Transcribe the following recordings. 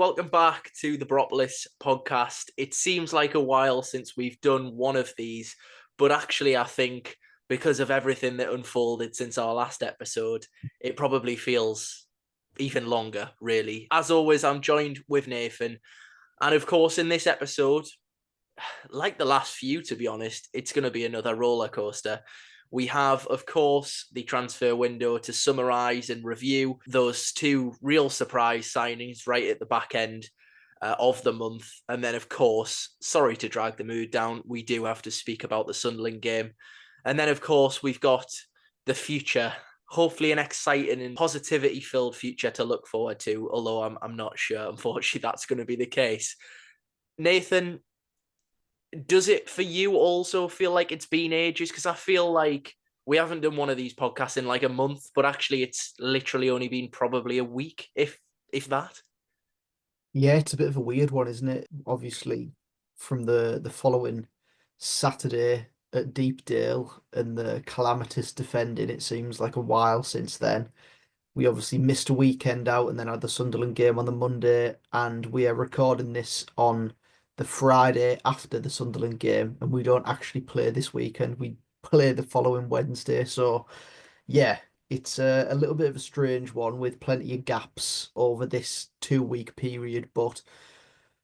welcome back to the Boropolis podcast. It seems like a while since we've done one of these, but actually I think because of everything that unfolded since our last episode, it probably feels even longer, really. As always, I'm joined with Nathan. And of course, in this episode, like the last few, to be honest, it's going to be another roller coaster. We have, of course, the transfer window to summarise and review those two real surprise signings right at the back end of the month. And then, of course, sorry to drag the mood down, we do have to speak about the Sunderland game. And then, of course, we've got the future, hopefully an exciting and positivity-filled future to look forward to, although I'm not sure, unfortunately, that's going to be the case. Nathan, does it for you also feel like it's been ages? Because I feel like we haven't done one of these podcasts in like a month, but actually it's literally only been probably a week, if that. Yeah, it's a bit of a weird one, isn't it? Obviously, from the following Saturday at Deepdale and the calamitous defending, it seems like a while since then. We obviously missed a weekend out and then had the Sunderland game on the Monday, and we are recording this on the Friday after the Sunderland game, and we don't actually play this weekend. We play the following Wednesday. So, yeah, it's a little bit of a strange one with plenty of gaps over this 2 week period, but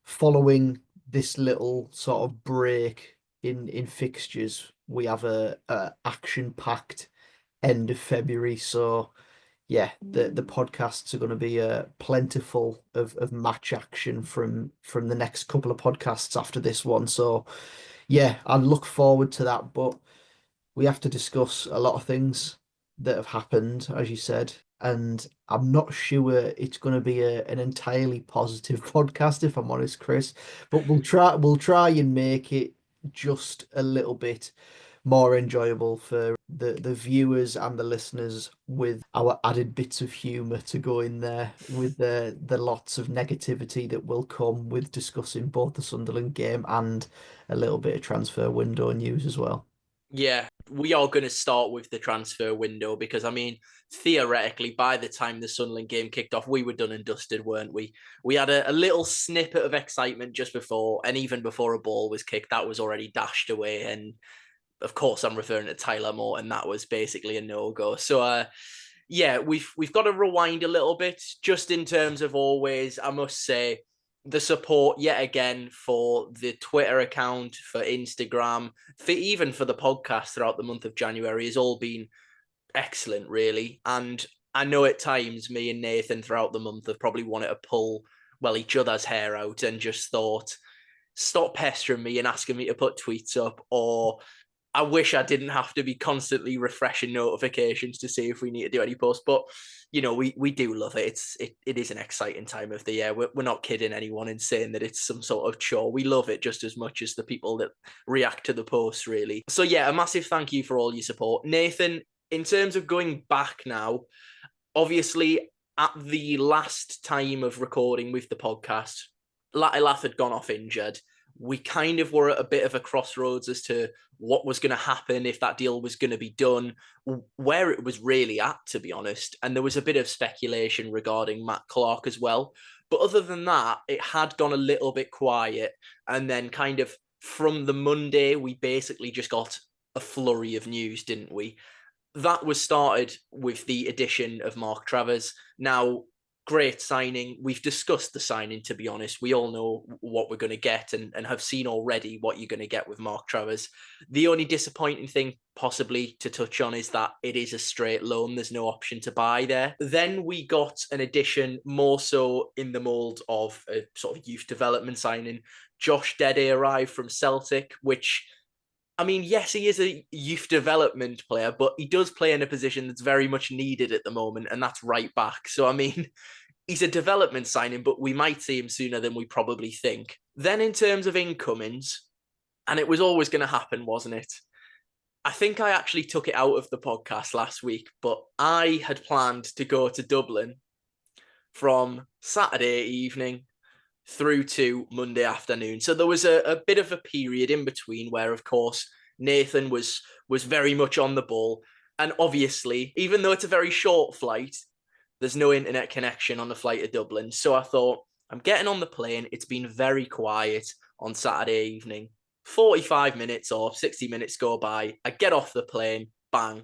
following this little sort of break in fixtures, we have a action-packed end of February. So yeah, the podcasts are going to be plentiful of match action from the next couple of podcasts after this one. So yeah, I look forward to that. But we have to discuss a lot of things that have happened, as you said, and I'm not sure it's going to be an entirely positive podcast, if I'm honest, Chris. But we'll try and make it just a little bit more enjoyable for the viewers and the listeners, with our added bits of humour to go in there with the lots of negativity that will come with discussing both the Sunderland game and a little bit of transfer window news as well. Yeah, we are going to start with the transfer window because, I mean, theoretically, by the time the Sunderland game kicked off, we were done and dusted, weren't we? We had a little snippet of excitement just before, and even before a ball was kicked, that was already dashed away. And of course, I'm referring to Tyler Moore, and that was basically a no-go. So, yeah, we've got to rewind a little bit, just in terms of always, I must say, the support yet again for the Twitter account, for Instagram, even for the podcast throughout the month of January has all been excellent, really. And I know at times me and Nathan throughout the month have probably wanted to pull, well, each other's hair out and just thought, stop pestering me and asking me to put tweets up, or I wish I didn't have to be constantly refreshing notifications to see if we need to do any posts. But, you know, we do love it. It is an exciting time of the year. We're not kidding anyone in saying that it's some sort of chore. We love it just as much as the people that react to the posts, really. So, yeah, a massive thank you for all your support. Nathan, in terms of going back now, obviously at the last time of recording with the podcast, Latilath had gone off injured. We kind of were at a bit of a crossroads as to what was going to happen, if that deal was going to be done, where it was really at, to be honest. And there was a bit of speculation regarding Matt Clark as well. But other than that, it had gone a little bit quiet. And then kind of from the Monday, we basically just got a flurry of news, didn't we? That was started with the addition of Mark Travers. Now, great signing. We've discussed the signing, to be honest. We all know what we're going to get and have seen already what you're going to get with Mark Travers. The only disappointing thing possibly to touch on is that it is a straight loan. There's no option to buy there. Then we got an addition more so in the mould of a sort of youth development signing. Josh Dede arrived from Celtic, which, I mean, yes, he is a youth development player, but he does play in a position that's very much needed at the moment, and that's right back. So, I mean, he's a development signing, but we might see him sooner than we probably think. Then in terms of incomings, and it was always going to happen, wasn't it? I think I actually took it out of the podcast last week, but I had planned to go to Dublin from Saturday evening through to Monday afternoon. So there was a bit of a period in between where, of course, Nathan was very much on the ball. And obviously, even though it's a very short flight, there's no internet connection on the flight to Dublin. So I thought, I'm getting on the plane. It's been very quiet on Saturday evening. 45 minutes or 60 minutes go by. I get off the plane, bang.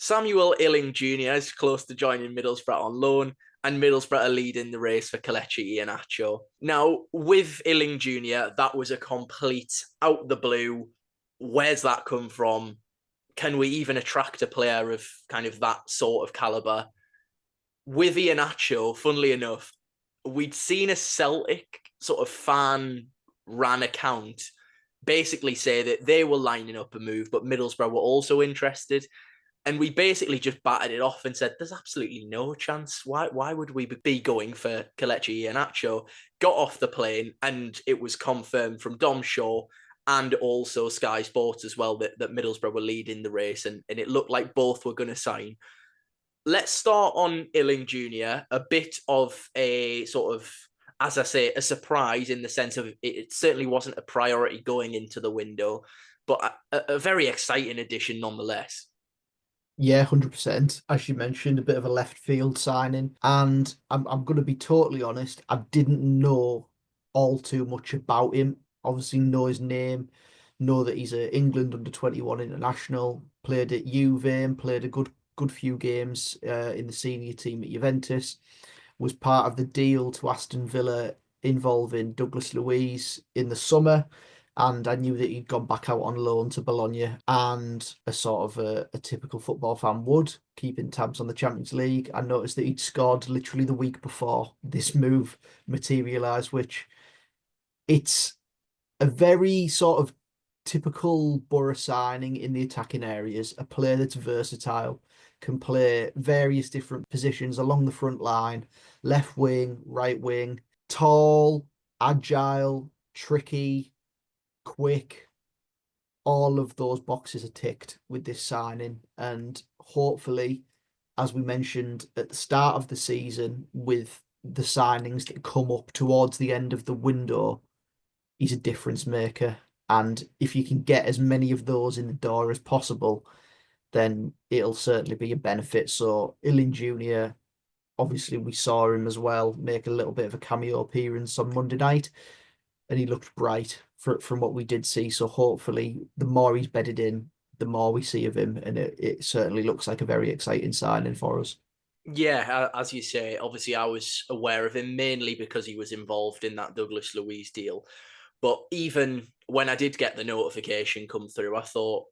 SamuelIling-Junior is close to joining Middlesbrough on loan, and Middlesbrough are leading the race for Kelechi Iheanacho. Now, with Iling-Junior, that was a complete out the blue. Where's that come from? Can we even attract a player of kind of that sort of calibre? With Iheanacho, funnily enough, we'd seen a Celtic sort of fan ran account basically say that they were lining up a move, but Middlesbrough were also interested. And we basically just batted it off and said, there's absolutely no chance. Why would we be going for Kelechi Iheanacho? Got off the plane, and it was confirmed from Dom Shaw and also Sky Sports as well that Middlesbrough were leading the race, and it looked like both were going to sign. Let's start on Iling-Junior, a bit of a sort of, as I say, a surprise in the sense of it certainly wasn't a priority going into the window, but a very exciting addition nonetheless. Yeah, 100%. As you mentioned, a bit of a left field signing. And I'm going to be totally honest, I didn't know all too much about him. Obviously, know his name, know that he's a England under-21 international, played at Juve and played a good few games in the senior team at Juventus, was part of the deal to Aston Villa involving Douglas Luiz in the summer. And I knew that he'd gone back out on loan to Bologna, and a sort of a typical football fan would, keeping tabs on the Champions League. I noticed that he'd scored literally the week before this move materialised, which it's a very sort of typical Boro signing in the attacking areas, a player that's versatile, can play various different positions along the front line, left wing, right wing, tall, agile, tricky, quick. All of those boxes are ticked with this signing. And hopefully, as we mentioned at the start of the season, with the signings that come up towards the end of the window, he's a difference maker. And if you can get as many of those in the door as possible, then it'll certainly be a benefit. So Iling-Junior, obviously we saw him as well make a little bit of a cameo appearance on Monday night, and he looked bright from what we did see. So hopefully the more he's bedded in, the more we see of him. And it certainly looks like a very exciting signing for us. Yeah, as you say, obviously I was aware of him mainly because he was involved in that Douglas Luiz deal. But even when I did get the notification come through, I thought,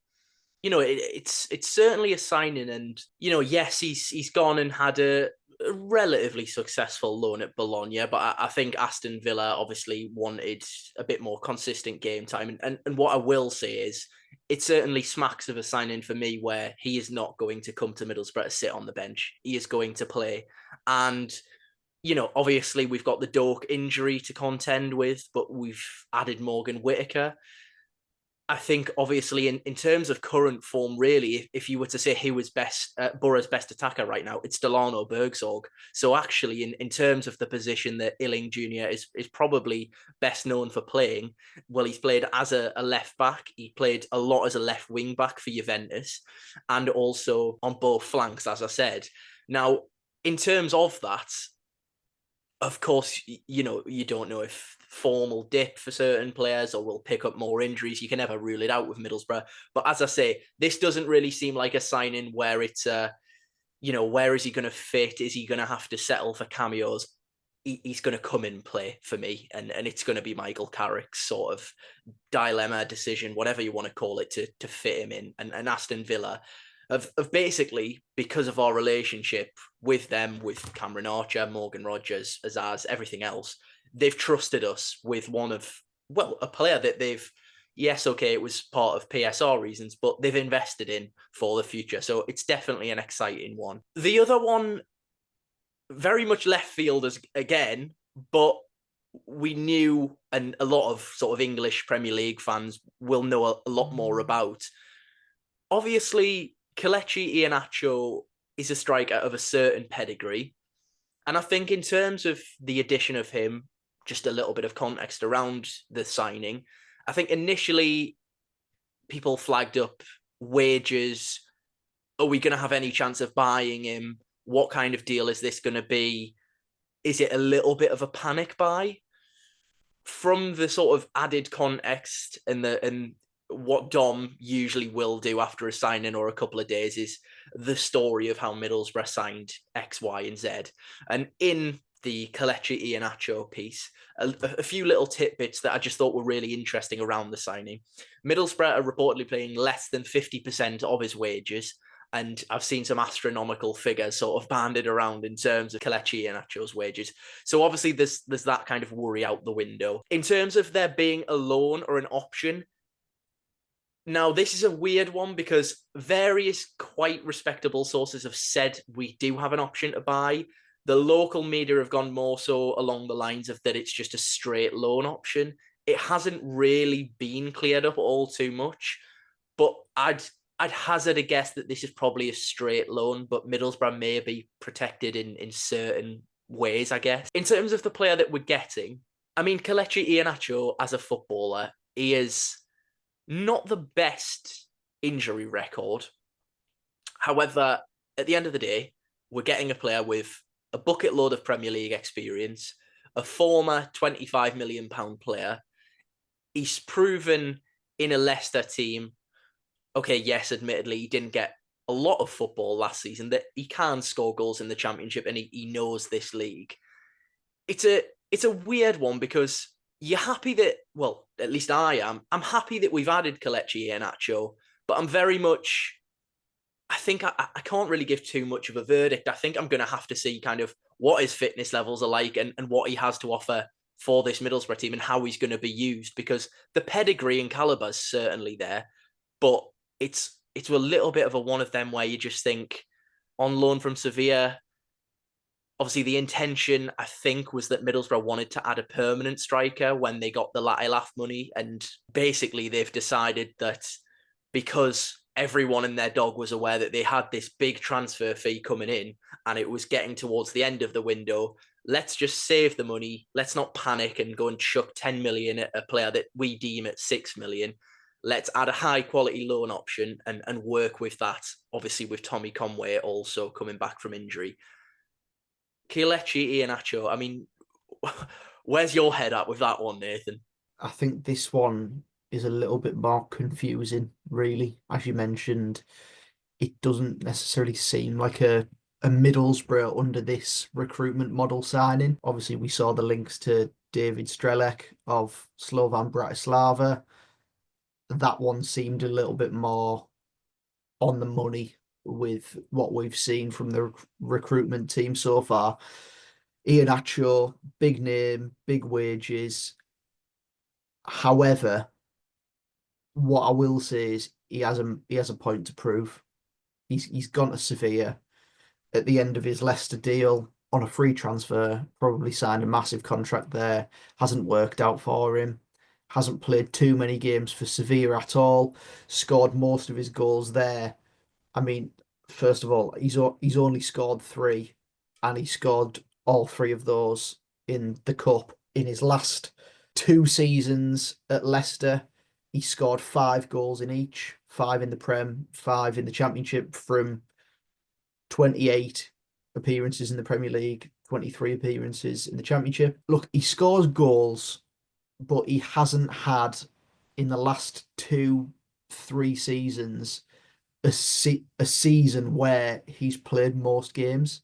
it's certainly a signing, and yes, he's gone and had a relatively successful loan at Bologna, but I think Aston Villa obviously wanted a bit more consistent game time, and what I will say is it certainly smacks of a signing for me where he is not going to come to Middlesbrough to sit on the bench. He is going to play, and obviously we've got the Doak injury to contend with, but we've added Morgan Whittaker. I think obviously in terms of current form, really, if you were to say who was Boro's best attacker right now, it's Delano Bergsorg. So actually, in terms of the position that Iling-Junior is probably best known for playing, well, he's played as a left back. He played a lot as a left wing back for Juventus, and also on both flanks, as I said. Now, in terms of that, of course, you don't know if form will dip for certain players or will pick up more injuries. You can never rule it out with Middlesbrough. But as I say, this doesn't really seem like a signing where it's, where is he going to fit? Is he going to have to settle for cameos? He's going to come in and play for me. And it's going to be Michael Carrick's sort of dilemma, decision, whatever you want to call it, to fit him in. And Aston Villa of basically, because of our relationship with them, with Cameron Archer, Morgan Rogers, Azaz, everything else, they've trusted us with a player that they've, yes, okay, it was part of PSR reasons, but they've invested in for the future. So it's definitely an exciting one. The other one, very much left field again, but we knew, and a lot of sort of English Premier League fans will know a lot more about. Obviously, Kelechi Iheanacho is a striker of a certain pedigree. And I think in terms of the addition of him, just a little bit of context around the signing, I think initially people flagged up wages. Are we going to have any chance of buying him? What kind of deal is this going to be? is it a little bit of a panic buy? From the sort of added context and what Dom usually will do after a signing or a couple of days is the story of how Middlesbrough signed X, Y, and Z. And in the Kelechi Iheanacho piece, a few little tidbits that I just thought were really interesting around the signing. Middlesbrough are reportedly paying less than 50% of his wages, and I've seen some astronomical figures sort of banded around in terms of Kelechi Iheanacho's wages. So obviously there's that kind of worry out the window. In terms of there being a loan or an option, now this is a weird one because various quite respectable sources have said we do have an option to buy. The local media have gone more so along the lines of that it's just a straight loan option. It hasn't really been cleared up all too much, but I'd hazard a guess that this is probably a straight loan, but Middlesbrough may be protected in certain ways, I guess. In terms of the player that we're getting, I mean, Kelechi Iheanacho as a footballer, he is not the best injury record. However, at the end of the day, we're getting a player with a bucket load of Premier League experience, a former £25 million player. He's proven in a Leicester team, okay, yes, admittedly, he didn't get a lot of football last season, that he can score goals in the Championship and he knows this league. It's a weird one because you're happy that, well, at least I am. I'm happy that we've added Kelechi Iheanacho, but I'm very much, I think I can't really give too much of a verdict. I think I'm going to have to see kind of what his fitness levels are like and what he has to offer for this Middlesbrough team and how he's going to be used, because the pedigree and caliber is certainly there, but it's a little bit of a one of them where you just think on loan from Sevilla. Obviously, the intention, I think, was that Middlesbrough wanted to add a permanent striker when they got the Latilaf money. And basically, they've decided that because everyone and their dog was aware that they had this big transfer fee coming in and it was getting towards the end of the window, let's just save the money. Let's not panic and go and chuck 10 million at a player that we deem at 6 million. Let's add a high quality loan option and work with that. Obviously, with Tommy Conway also coming back from injury. Kelechi Iheanacho, I mean, where's your head at with that one, Nathan? I think this one is a little bit more confusing, really. As you mentioned, it doesn't necessarily seem like a Middlesbrough under this recruitment model signing. Obviously, we saw the links to David Strelec of Slovan Bratislava. That one seemed a little bit more on the money with what we've seen from the recruitment team so far. Iheanacho, big name, big wages. However, what I will say is he has a point to prove. He's gone to Sevilla at the end of his Leicester deal on a free transfer, probably signed a massive contract there, hasn't worked out for him, hasn't played too many games for Sevilla at all, scored most of his goals there. I mean, first of all, he's only scored three, and he scored all three of those in the cup. In his last two seasons at Leicester, he scored 5 goals in each, five in the Prem, five in the Championship from 28 appearances in the Premier League, 23 appearances in the Championship. Look, he scores goals, but he hasn't had in the last 2, 3 seasons a season where he's played most games.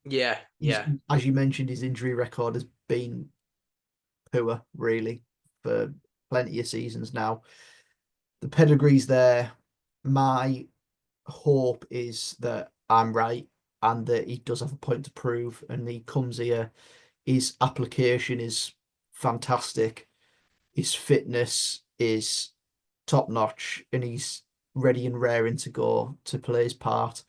Yeah, yeah. As you mentioned, his injury record has been poor, really, for plenty of seasons now. The pedigree's there. My hope is that I'm right and that he does have a point to prove and he comes here. His application is fantastic. His fitness is top notch and he's ready and raring to go to play his part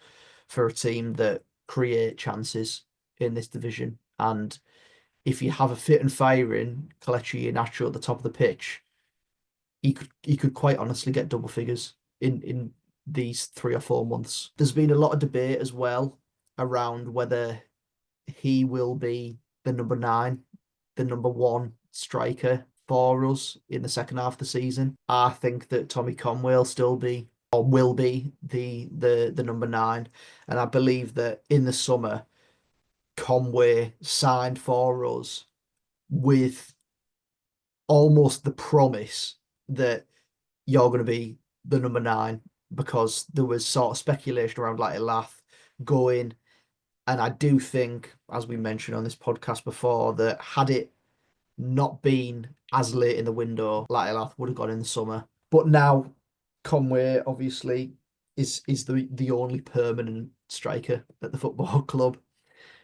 for a team that create chances in this division. And if you have a fit and firing Kelechi Iheanacho at the top of the pitch, he could quite honestly get double figures in these 3 or 4 months. There's been a lot of debate as well around whether he will be the number 9, the number 1 striker for us in the second half of the season. I think that Tommy Conway will still be or will be the number 9, and I believe that in the summer Conway signed for us with almost the promise that you're going to be the number 9, because there was sort of speculation around like Elath going. And I do think, as we mentioned on this podcast before, that had it not been as late in the window, Elath would have gone in the summer. But now Conway obviously is the only permanent striker at the football club.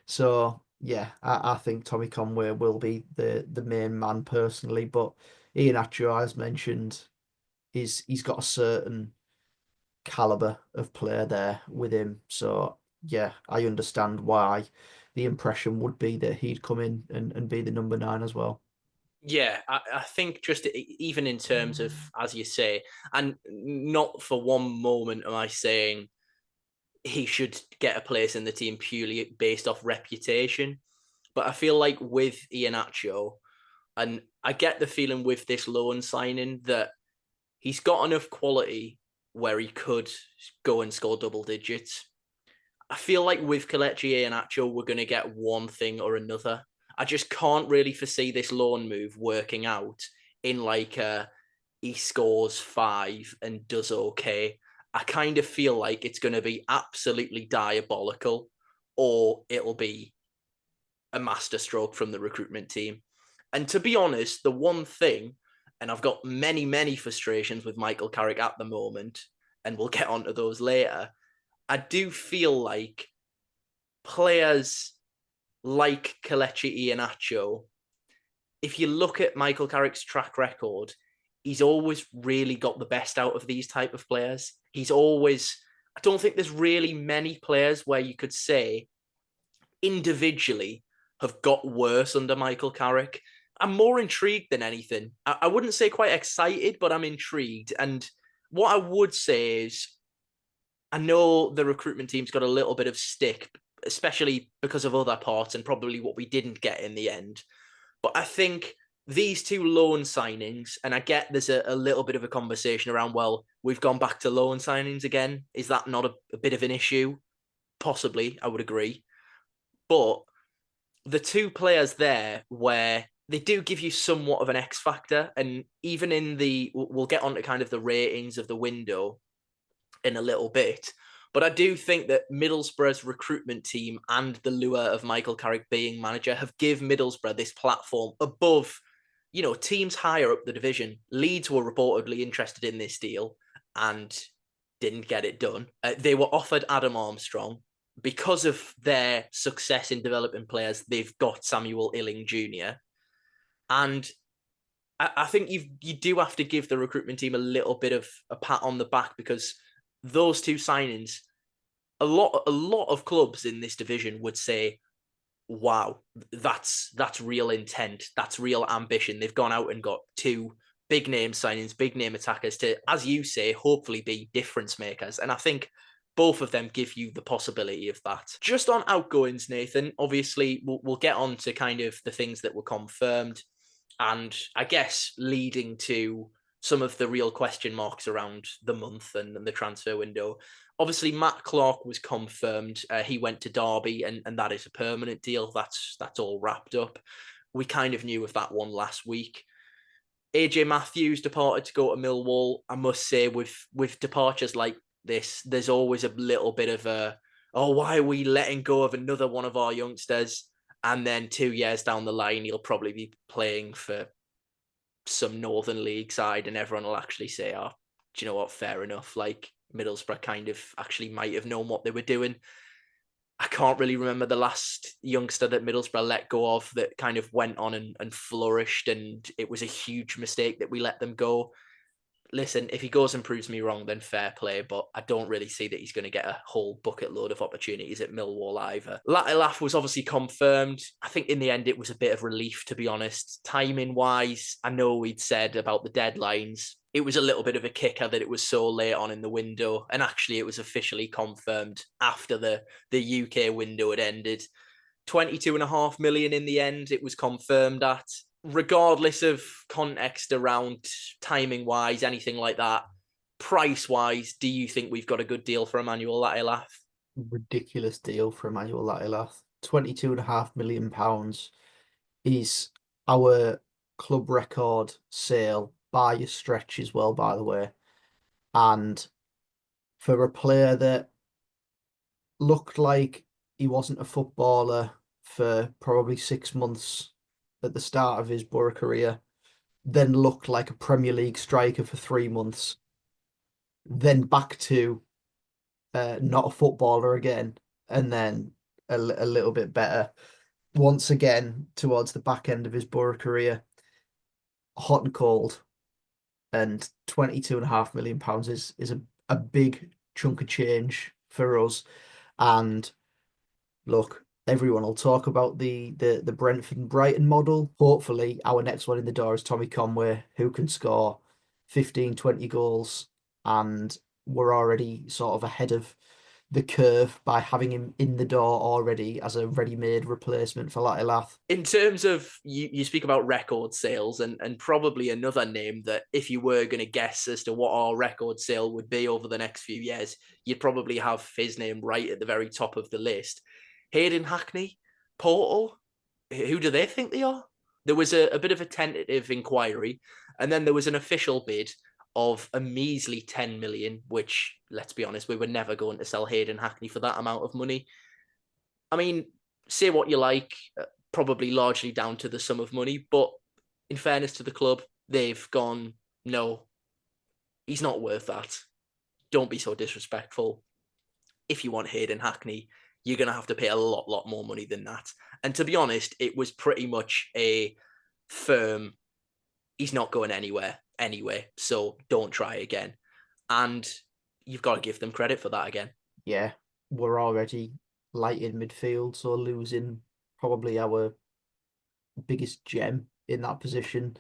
So yeah, I think Tommy Conway will be the main man personally. But Iheanacho, as mentioned, he's got a certain caliber of player there with him. So yeah, I understand why the impression would be that he'd come in and be the number 9 as well. Yeah, I think just even in terms of, as you say, and not for one moment am I saying he should get a place in the team purely based off reputation. But I feel like with Iheanacho, and I get the feeling with this loan signing that he's got enough quality where he could go and score double digits. I feel like with Kelechi Iheanacho, we're going to get one thing or another. I just can't really foresee this loan move working out in like he scores 5 and does okay. I kind of feel like it's going to be absolutely diabolical, or it'll be a masterstroke from the recruitment team. And to be honest, the one thing, and I've got many, many frustrations with Michael Carrick at the moment, and we'll get onto those later. I do feel like players like Kelechi Iheanacho, if you look at Michael Carrick's track record, he's always really got the best out of these type of players. I don't think there's really many players where you could say individually have got worse under Michael Carrick. I'm more intrigued than anything. I wouldn't say quite excited, but I'm intrigued. And what I would say is, I know the recruitment team's got a little bit of stick, especially because of other parts and probably what we didn't get in the end. But I think these 2 loan signings, and I get there's a little bit of a conversation around, well, we've gone back to loan signings again. Is that not a bit of an issue? Possibly, I would agree. But the 2 players there where they do give you somewhat of an X factor, and even we'll get on to kind of the ratings of the window in a little bit, but I do think that Middlesbrough's recruitment team and the lure of Michael Carrick being manager have given Middlesbrough this platform above, teams higher up the division. Leeds were reportedly interested in this deal and didn't get it done. They were offered Adam Armstrong. Because of their success in developing players, they've got SamuelIling-Junior. And I think you do have to give the recruitment team a little bit of a pat on the back, because those 2 signings, a lot of clubs in this division would say, wow, that's real intent, that's real ambition. They've gone out and got 2 big name signings, big name attackers to, as you say, hopefully be difference makers. And I think both of them give you the possibility of that. Just on outgoings, Nathan, obviously we'll get on to kind of the things that were confirmed, and I guess leading to some of the real question marks around the month and the transfer window. Obviously, Matt Clark was confirmed. He went to Derby, and that is a permanent deal. That's all wrapped up. We kind of knew of that one last week. AJ Matthews departed to go to Millwall. I must say, with departures like this, there's always a little bit of why are we letting go of another one of our youngsters? And then 2 years down the line, he'll probably be playing for some Northern League side, and everyone will actually say, oh, do you know what? Fair enough. Like, Middlesbrough kind of actually might have known what they were doing. I can't really remember the last youngster that Middlesbrough let go of that kind of went on and flourished, and it was a huge mistake that we let them go. Listen, if he goes and proves me wrong, then fair play, but I don't really see that he's going to get a whole bucket load of opportunities at Millwall either. Latilaf was obviously confirmed. I think in the end it was a bit of relief, to be honest. Timing-wise, I know we'd said about the deadlines. It was a little bit of a kicker that it was so late on in the window, and actually it was officially confirmed after the UK window had ended. 22.5 million in the end, it was confirmed at. Regardless of context around timing wise, anything like that, price wise, do you think we've got a good deal for Emmanuel Latilaf? Ridiculous deal for Emmanuel Latilaf. £22.5 million is our club record sale by a stretch as well, by the way. And for a player that looked like he wasn't a footballer for probably 6 months at the start of his Boro career, then looked like a Premier League striker for 3 months, then back to not a footballer again, and then a little bit better once again towards the back end of his Boro career. Hot and cold, and £22.5 million is a big chunk of change for us. And look, everyone will talk about the Brentford and Brighton model. Hopefully, our next one in the door is Tommy Conway, who can score 15, 20 goals, and we're already sort of ahead of the curve by having him in the door already as a ready-made replacement for Latilath. In terms of, you speak about record sales, and probably another name that if you were going to guess as to what our record sale would be over the next few years, you'd probably have his name right at the very top of the list. Hayden Hackney, Porto, who do they think they are? There was a bit of a tentative inquiry, and then there was an official bid of a measly 10 million, which, let's be honest, we were never going to sell Hayden Hackney for that amount of money. I mean, say what you like, probably largely down to the sum of money, but in fairness to the club, they've gone, no, he's not worth that. Don't be so disrespectful. If you want Hayden Hackney, you're going to have to pay a lot more money than that. And to be honest, it was pretty much a firm, he's not going anywhere anyway, so don't try again. And you've got to give them credit for that again. Yeah, we're already light in midfield, so losing probably our biggest gem in that position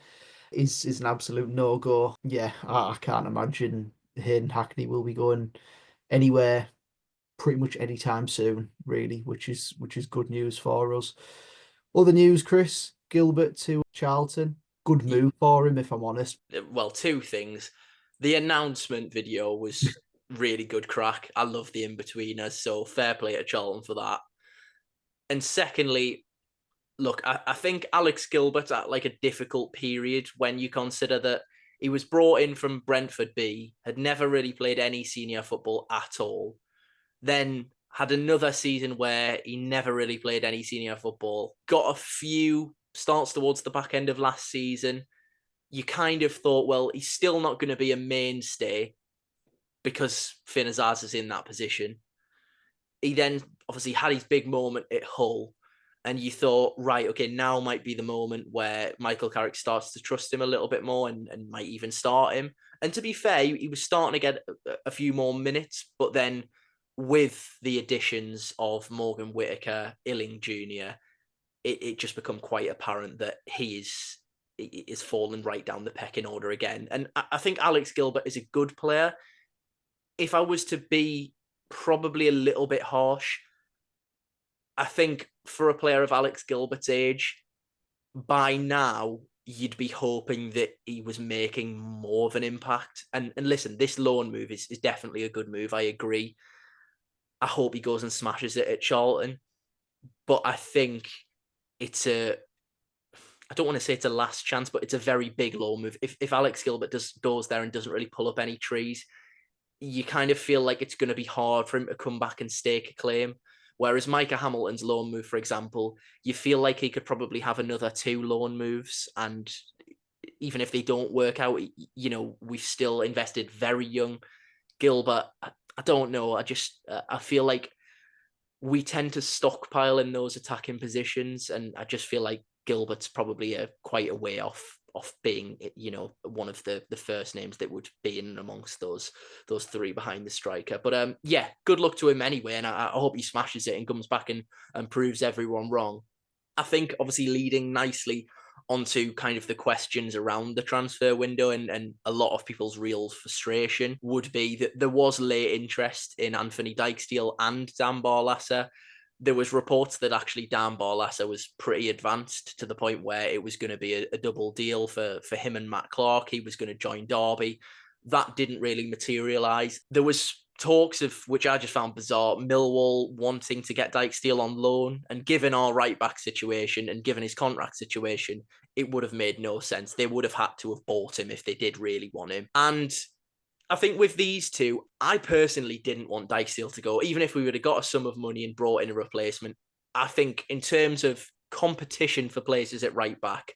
is an absolute no-go. Yeah, I can't imagine Hayden Hackney will be going anywhere pretty much anytime soon, really, which is good news for us. Other news, Chris, Gilbert to Charlton. Good move for him, if I'm honest. Well, two things. The announcement video was really good crack. I love the in-betweeners, so fair play to Charlton for that. And secondly, look, I think Alex Gilbert's at like a difficult period when you consider that he was brought in from Brentford B, had never really played any senior football at all, then had another season where he never really played any senior football, got a few starts towards the back end of last season. You kind of thought, well, he's still not going to be a mainstay because Finn Azaz is in that position. He then obviously had his big moment at Hull, and you thought, right, okay, now might be the moment where Michael Carrick starts to trust him a little bit more and might even start him. And to be fair, he was starting to get a few more minutes, but then with the additions of Morgan Whittaker, Iling-Junior, it just become quite apparent that he is falling right down the pecking order again. And I think Alex Gilbert is a good player. If I was to be probably a little bit harsh, I think for a player of Alex Gilbert's age, by now, you'd be hoping that he was making more of an impact. And listen, this loan move is definitely a good move. I agree. I hope he goes and smashes it at Charlton. But I think I don't want to say it's a last chance, but it's a very big loan move. If Alex Gilbert goes there and doesn't really pull up any trees, you kind of feel like it's going to be hard for him to come back and stake a claim. Whereas Micah Hamilton's loan move, for example, you feel like he could probably have another 2 loan moves. And even if they don't work out, we've still invested very young. Gilbert, I don't know. I feel like we tend to stockpile in those attacking positions. And I just feel like Gilbert's probably quite a way off being, one of the first names that would be in amongst those 3 behind the striker. But yeah, good luck to him anyway, and I hope he smashes it and comes back and proves everyone wrong. I think obviously leading nicely onto kind of the questions around the transfer window and a lot of people's real frustration would be that there was late interest in Anthony Dijksteel and Dan Barlasser. There was reports that actually Dan Barlasser was pretty advanced to the point where it was going to be a double deal for him and Matt Clark. He was going to join Derby. That didn't really materialise. There was talks of, which I just found bizarre, Millwall wanting to get Dijksteel on loan, and given our right back situation and given his contract situation, it would have made no sense. They would have had to have bought him if they did really want him. And I think with these two, I personally didn't want Dijksteel to go, even if we would have got a sum of money and brought in a replacement. I think in terms of competition for places at right back,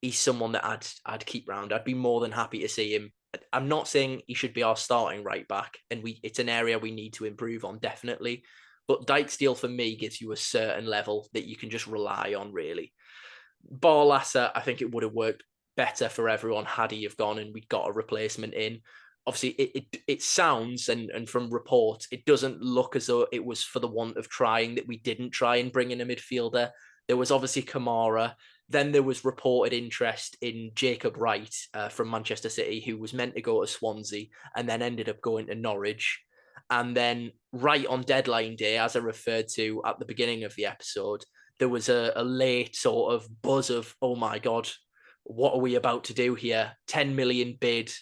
he's someone that I'd keep round. I'd be more than happy to see him. I'm not saying he should be our starting right back, and it's an area we need to improve on, definitely. But Dijksteel, for me, gives you a certain level that you can just rely on, really. Barlasser, I think it would have worked better for everyone had he have gone and we'd got a replacement in. Obviously, it sounds, and from reports, it doesn't look as though it was for the want of trying that we didn't try and bring in a midfielder. There was obviously Kamara. Then there was reported interest in Jacob Wright from Manchester City, who was meant to go to Swansea and then ended up going to Norwich. And then right on deadline day, as I referred to at the beginning of the episode, there was a late sort of buzz of, oh my God, what are we about to do here? 10 million bid,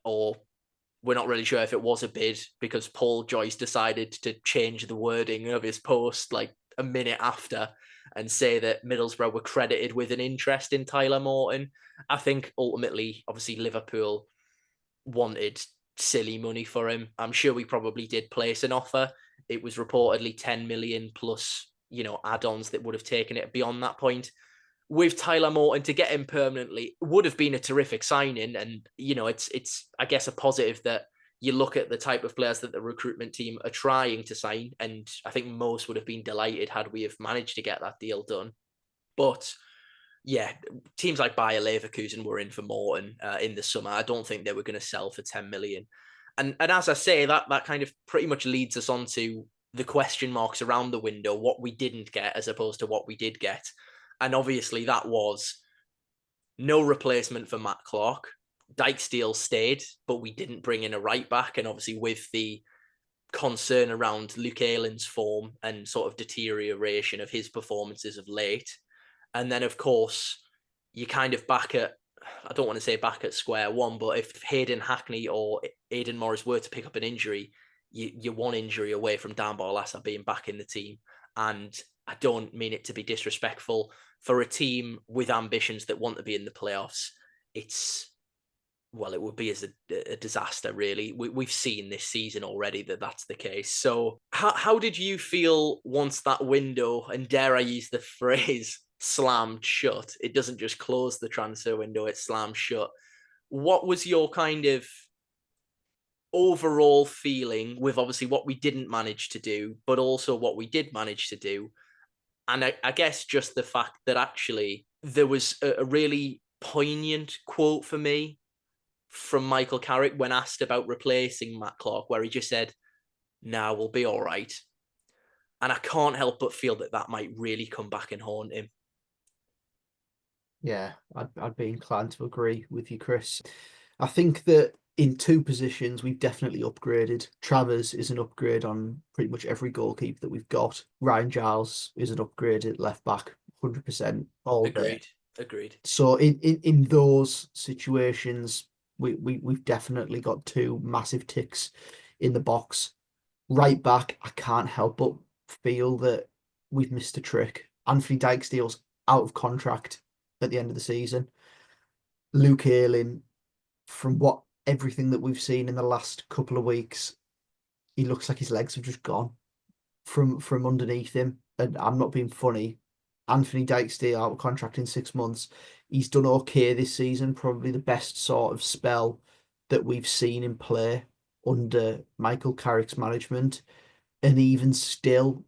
or we're not really sure if it was a bid because Paul Joyce decided to change the wording of his post like a minute after and say that Middlesbrough were credited with an interest in Tyler Morton. I think ultimately, obviously, Liverpool wanted silly money for him. I'm sure we probably did place an offer. It was reportedly 10 million plus, add-ons that would have taken it beyond that point. With Tyler Morton, to get him permanently would have been a terrific signing. And, it's I guess, a positive that you look at the type of players that the recruitment team are trying to sign. And I think most would have been delighted had we have managed to get that deal done. But yeah, teams like Bayer Leverkusen were in for Morton in the summer. I don't think they were going to sell for 10 million. And as I say, that kind of pretty much leads us on to the question marks around the window, what we didn't get as opposed to what we did get. And obviously that was no replacement for Matt Clark. Dijksteel stayed, but we didn't bring in a right back. And obviously with the concern around Luke Aylin's form and sort of deterioration of his performances of late. And then, of course, you kind of back at, I don't want to say back at square one, but if Hayden Hackney or Aidan Morris were to pick up an injury, you're one injury away from Dan Barlasser being back in the team. And I don't mean it to be disrespectful. For a team with ambitions that want to be in the playoffs, it would be as a disaster, really. We've seen this season already that that's the case. So how did you feel once that window, and dare I use the phrase, slammed shut? It doesn't just close the transfer window, it slams shut. What was your kind of overall feeling with obviously what we didn't manage to do, but also what we did manage to do? And I guess just the fact that actually there was a really poignant quote for me from Michael Carrick when asked about replacing Matt Clark, where he just said, "Nah, we'll be all right." And I can't help but feel that might really come back and haunt him. Yeah, I'd be inclined to agree with you, Chris. I think that in two positions, we've definitely upgraded. Travers is an upgrade on pretty much every goalkeeper that we've got. Ryan Giles is an upgrade at left back, 100% all day. Agreed. So in those situations, we've definitely got two massive ticks in the box. Right back, I can't help but feel that we've missed a trick. Anthony Dijksteel's out of contract at the end of the season. Luke Ayling, from everything that we've seen in the last couple of weeks, he looks like his legs have just gone from underneath him. And I'm not being funny. Anthony Dijksteel out of contract in 6 months. He's done okay this season, probably the best sort of spell that we've seen in play under Michael Carrick's management. And even still,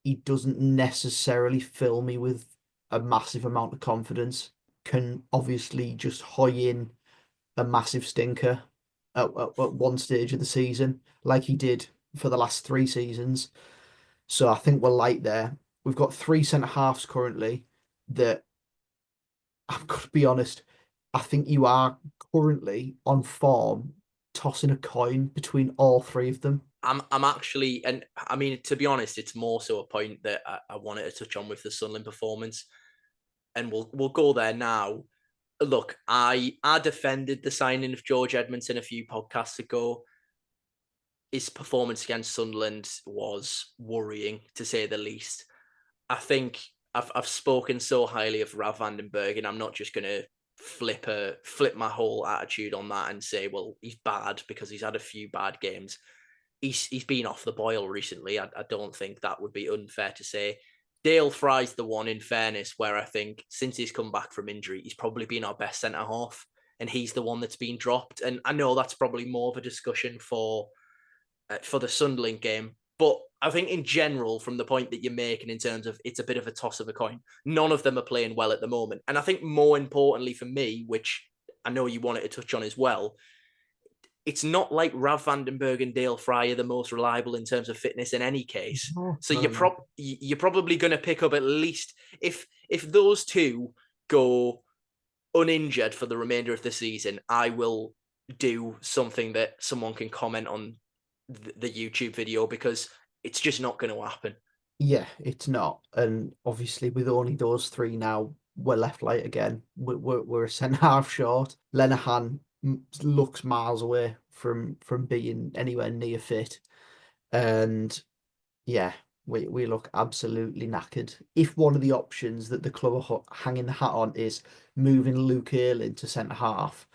he doesn't necessarily fill me with a massive amount of confidence. Can obviously just hoy in a massive stinker at one stage of the season, like he did for the last 3 seasons. So I think we're light there. We've got 3 centre-halves currently that, I've got to be honest, I think you are currently on form tossing a coin between all three of them. I'm actually, and I mean, to be honest, it's more so a point that I wanted to touch on with the Sunderland performance, and we'll go there now. Look, I defended the signing of George Edmondson a few podcasts ago. his performance against Sunderland was worrying, to say the least. I think I've spoken so highly of Rav van den Berg, and I'm not just going to flip my whole attitude on that and say, well, he's bad because he's had a few bad games. He's been off the boil recently. I don't think that would be unfair to say. Dale Fry's the one, in fairness, where I think since he's come back from injury, he's probably been our best centre half, and he's the one that's been dropped. And I know that's probably more of a discussion for the Sunderland game, but I think in general, from the point that you're making in terms of it's a bit of a toss of a coin, none of them are playing well at the moment. And I think more importantly for me, which I know you wanted to touch on as well, it's not like Rav van den Berg and Dale Fry are the most reliable in terms of fitness in any case. No, So no. you're probably going to pick up at least if those two go uninjured for the remainder of the season, I will do something that someone can comment on the YouTube video, because it's just not going to happen. Yeah, it's not. And obviously, with only those three now, we're left light again. We're a centre half short. Lenihan looks miles away from being anywhere near fit, and yeah, we look absolutely knackered. If one of the options that the club are hanging the hat on is moving Luke Ayling to centre half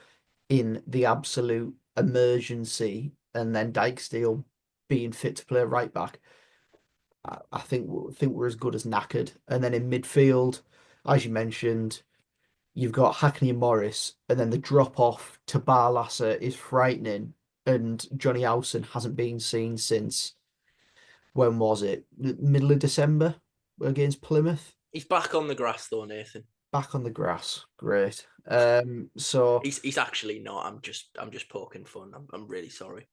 in the absolute emergency, and then Dijksteel being fit to play right back, I think we're as good as knackered. And then in midfield, as you mentioned, you've got Hackney and Morris, and then the drop off to Barlasser is frightening. And Johnny Howson hasn't been seen since, when was it? Middle of December against Plymouth. He's back on the grass though, Nathan. Back on the grass, great. So He's actually not. I'm just poking fun. I'm really sorry.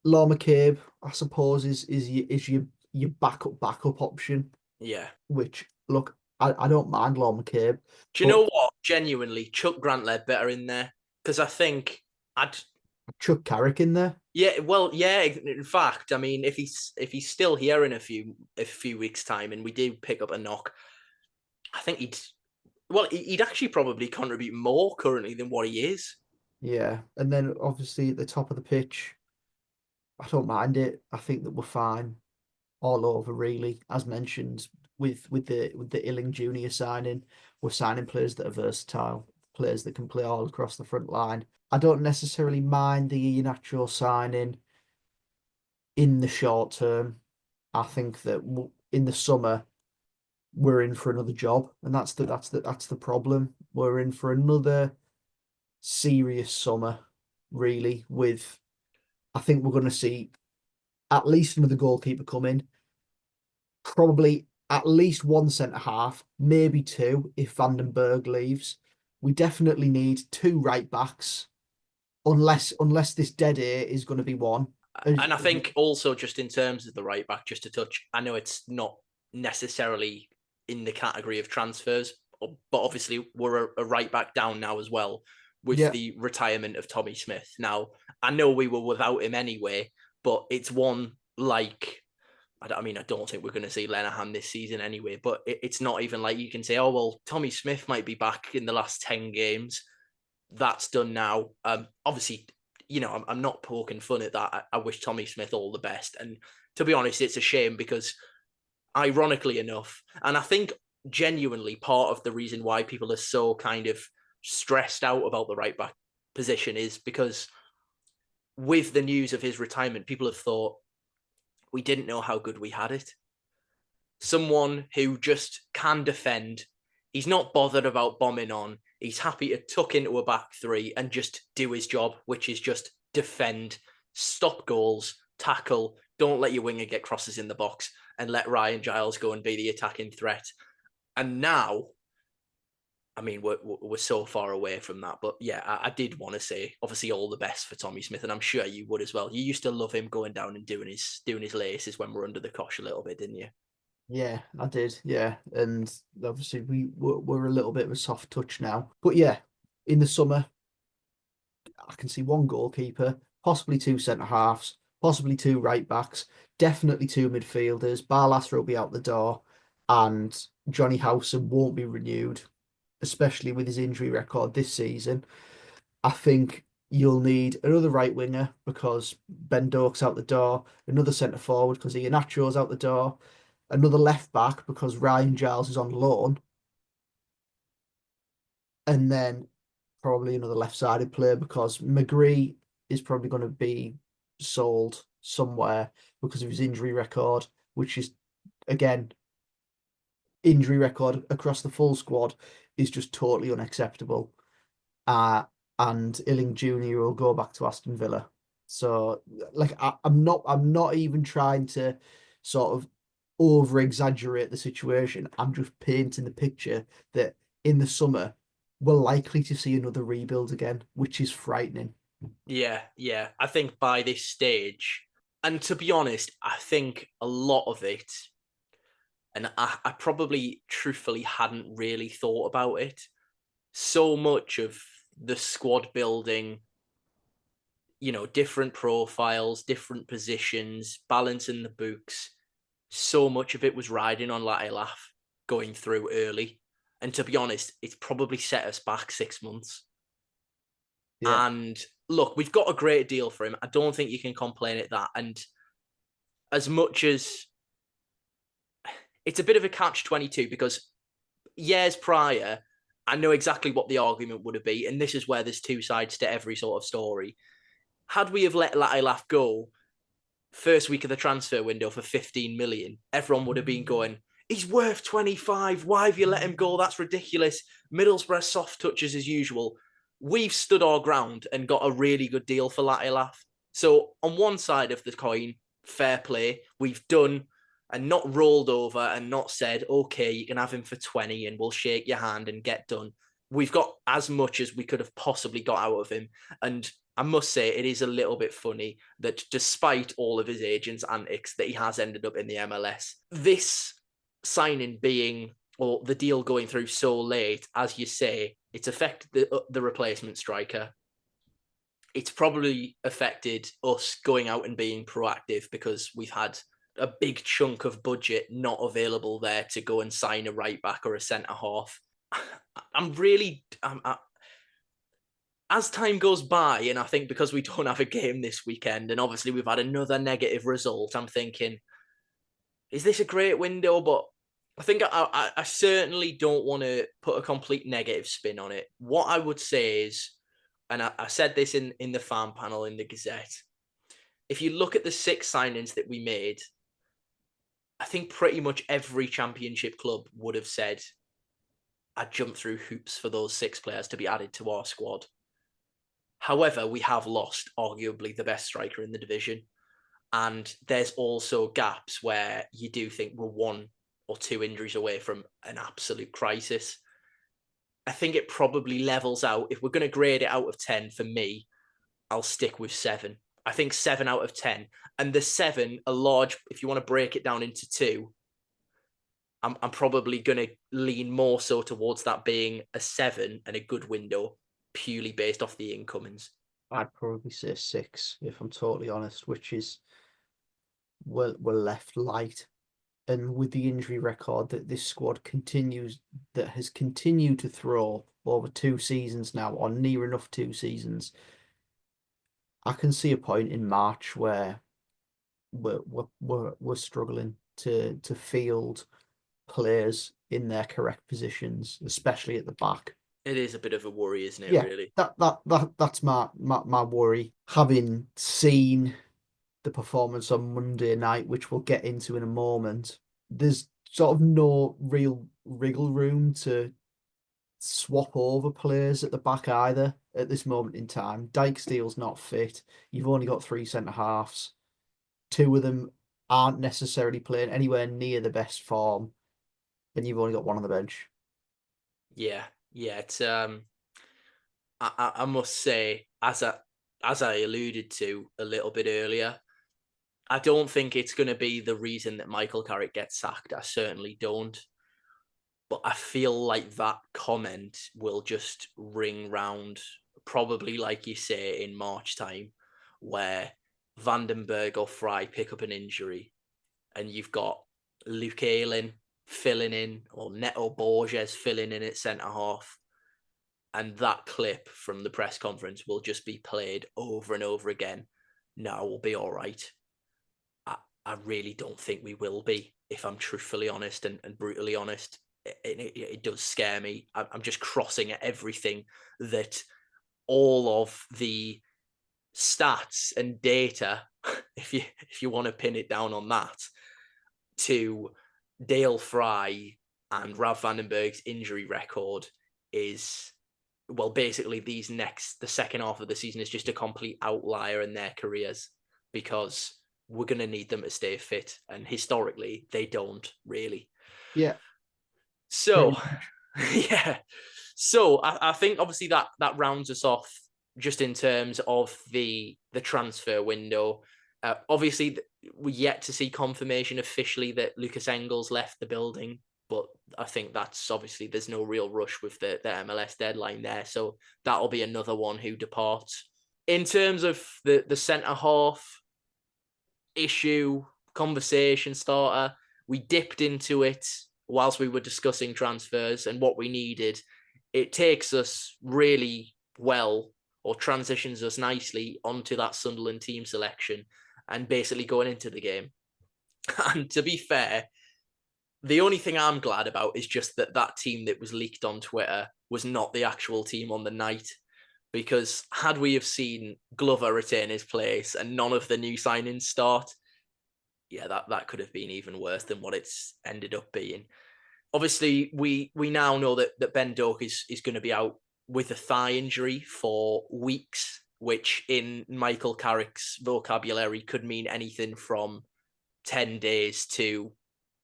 Law McCabe, I suppose, is your backup option. Yeah. Which, look, I don't mind Law McCabe, Do you but know what? Genuinely, Chuck Grant better in there, because I think I'd. Chuck Carrick in there. Yeah, well, yeah. In fact, I mean, if he's still here in a few weeks' time, and we do pick up a knock, I think he'd actually probably contribute more currently than what he is. Yeah, and then obviously at the top of the pitch, I don't mind it. I think that we're fine all over, really. As mentioned, with the Iling-Junior signing, we're signing players that are versatile, players that can play all across the front line. I don't necessarily mind the Iheanacho signing in the short term. I think that in the summer we're in for another job, and that's the problem. We're in for another serious summer, really. With I think we're going to see at least another goalkeeper come in, probably at least one centre half, maybe two if Vandenberg leaves. We definitely need two right backs, unless this dead air is going to be one. And I think also, just in terms of the right back, just to touch, I know it's not necessarily in the category of transfers, but obviously we're a right back down now as well, with Yeah, the retirement of Tommy Smith. Now, I know we were without him anyway, but it's one like, I mean, I don't think we're going to see Lenihan this season anyway, but it's not even like you can say, oh, well, Tommy Smith might be back in the last 10 games. That's done now. Obviously, I'm not poking fun at that. I wish Tommy Smith all the best. And to be honest, it's a shame because, ironically enough, and I think genuinely part of the reason why people are so kind of stressed out about the right back position is because with the news of his retirement, people have thought we didn't know how good we had it. Someone who just can defend. He's not bothered about bombing on. He's happy to tuck into a back three and just do his job, which is just defend, stop goals, tackle, don't let your winger get crosses in the box, and let Ryan Giles go and be the attacking threat. And now, I mean, we're so far away from that. But yeah, I did want to say, obviously, all the best for Tommy Smith, and I'm sure you would as well. You used to love him going down and doing his laces when we're under the cosh a little bit, didn't you? yeah, I did. Yeah, and obviously we're a little bit of a soft touch now, but yeah, in the summer I can see one goalkeeper, possibly two centre halves, possibly two right backs, definitely two midfielders. Barlasser will be out the door, and Johnny Howson won't be renewed, especially with his injury record this season. I think You'll need another right winger because Ben Doak's out the door, another centre forward because Iheanacho's out the door, another left back because Ryan Giles is on loan, and then probably another left-sided player because McGree is probably going to be sold somewhere because of his injury record, which is, again, injury record across the full squad is just totally unacceptable. Uh, and Iling-Junior will go back to Aston Villa. So, like, I'm not even trying to sort of over exaggerate the situation. I'm just painting the picture that in the summer we're likely to see another rebuild again, which is frightening. Yeah. I think by this stage, and to be honest, I think a lot of it, and I probably truthfully hadn't really thought about it. So much of the squad building, different profiles, different positions, balancing the books, so much of it was riding on Latilaf going through early. And to be honest, it's probably set us back 6 months. Yeah, And look, we've got a great deal for him. I don't think you can complain at that. And as much as it's a bit of a catch-22 because years prior, I know exactly what the argument would have been. And this is where there's two sides to every sort of story. Had we have let Latilaf go first week of the transfer window for 15 million, everyone would have been going, he's worth 25. Why have you let him go? That's ridiculous. Middlesbrough soft touches as usual. We've stood our ground and got a really good deal for Latilaf. So on one side of the coin, fair play. We've done and not rolled over and not said, okay, you can have him for 20 and we'll shake your hand and get done. We've got as much as we could have possibly got out of him. And I must say, it is a little bit funny that despite all of his agents' antics, that he has ended up in the MLS. This signing being, or the deal going through so late, as you say, it's affected the replacement striker. It's probably affected us going out and being proactive because we've had a big chunk of budget not available there to go and sign a right back or a centre half. As time goes by, and I think because we don't have a game this weekend, and obviously we've had another negative result, I'm thinking, is this a great window? But I think I certainly don't want to put a complete negative spin on it. What I would say is, and I said this in the fan panel in the Gazette, if you look at the 6 signings that we made, I think pretty much every championship club would have said, I'd jump through hoops for those 6 players to be added to our squad. However, we have lost arguably the best striker in the division. And there's also gaps where you do think we're 1 or 2 injuries away from an absolute crisis. I think it probably levels out. If we're going to grade it out of 10 for me, I'll stick with 7. I think 7 out of 10. And the 7, a large, if you want to break it down into 2, I'm probably going to lean more so towards that being a 7 and a good window, purely based off the incomings. I'd probably say 6 if I'm totally honest, which is we're left light. And with the injury record that this squad that has continued to throw over 2 seasons now, or near enough 2 seasons, I can see a point in March where we're struggling to field players in their correct positions, especially at the back. It is a bit of a worry, isn't it, Yeah, really? that's my worry. Having seen the performance on Monday night, which we'll get into in a moment, there's sort of no real wriggle room to swap over players at the back either at this moment in time. Dijksteel's not fit. You've only got 3 centre halves. 2 of them aren't necessarily playing anywhere near the best form, and you've only got 1 on the bench. Yeah. It's I must say, as I alluded to a little bit earlier, I don't think it's going to be the reason that Michael Carrick gets sacked. I certainly don't. But I feel like that comment will just ring round, probably like you say, in March time, where Vandenberg or Fry pick up an injury, and you've got Luke Ayling filling in, or Neto Borges filling in at centre half. and that clip from the press conference will just be played over and over again. No, we'll be all right. I really don't think we will be, if I'm truthfully honest and brutally honest. It does scare me. I'm just crossing at everything that all of the stats and data, if you want to pin it down on that, to Dale Fry and Ralph Vandenberg's injury record is, well, basically the second half of the season is just a complete outlier in their careers, because we're going to need them to stay fit. And historically, they don't really. Yeah. So, yeah. So I think obviously that rounds us off just in terms of the transfer window. Obviously, we're yet to see confirmation officially that Lucas Engels left the building, but I think that's obviously, there's no real rush with the MLS deadline there. So that'll be another one who departs. In terms of the centre half issue, conversation starter, we dipped into it whilst we were discussing transfers and what we needed. It takes us really well, or transitions us nicely onto that Sunderland team selection and basically going into the game. And to be fair, the only thing I'm glad about is just that team that was leaked on Twitter was not the actual team on the night. Because had we have seen Glover retain his place and none of the new signings start, yeah, that could have been even worse than what it's ended up being. Obviously, we now know that Ben Doak is going to be out with a thigh injury for weeks, which in Michael Carrick's vocabulary could mean anything from 10 days to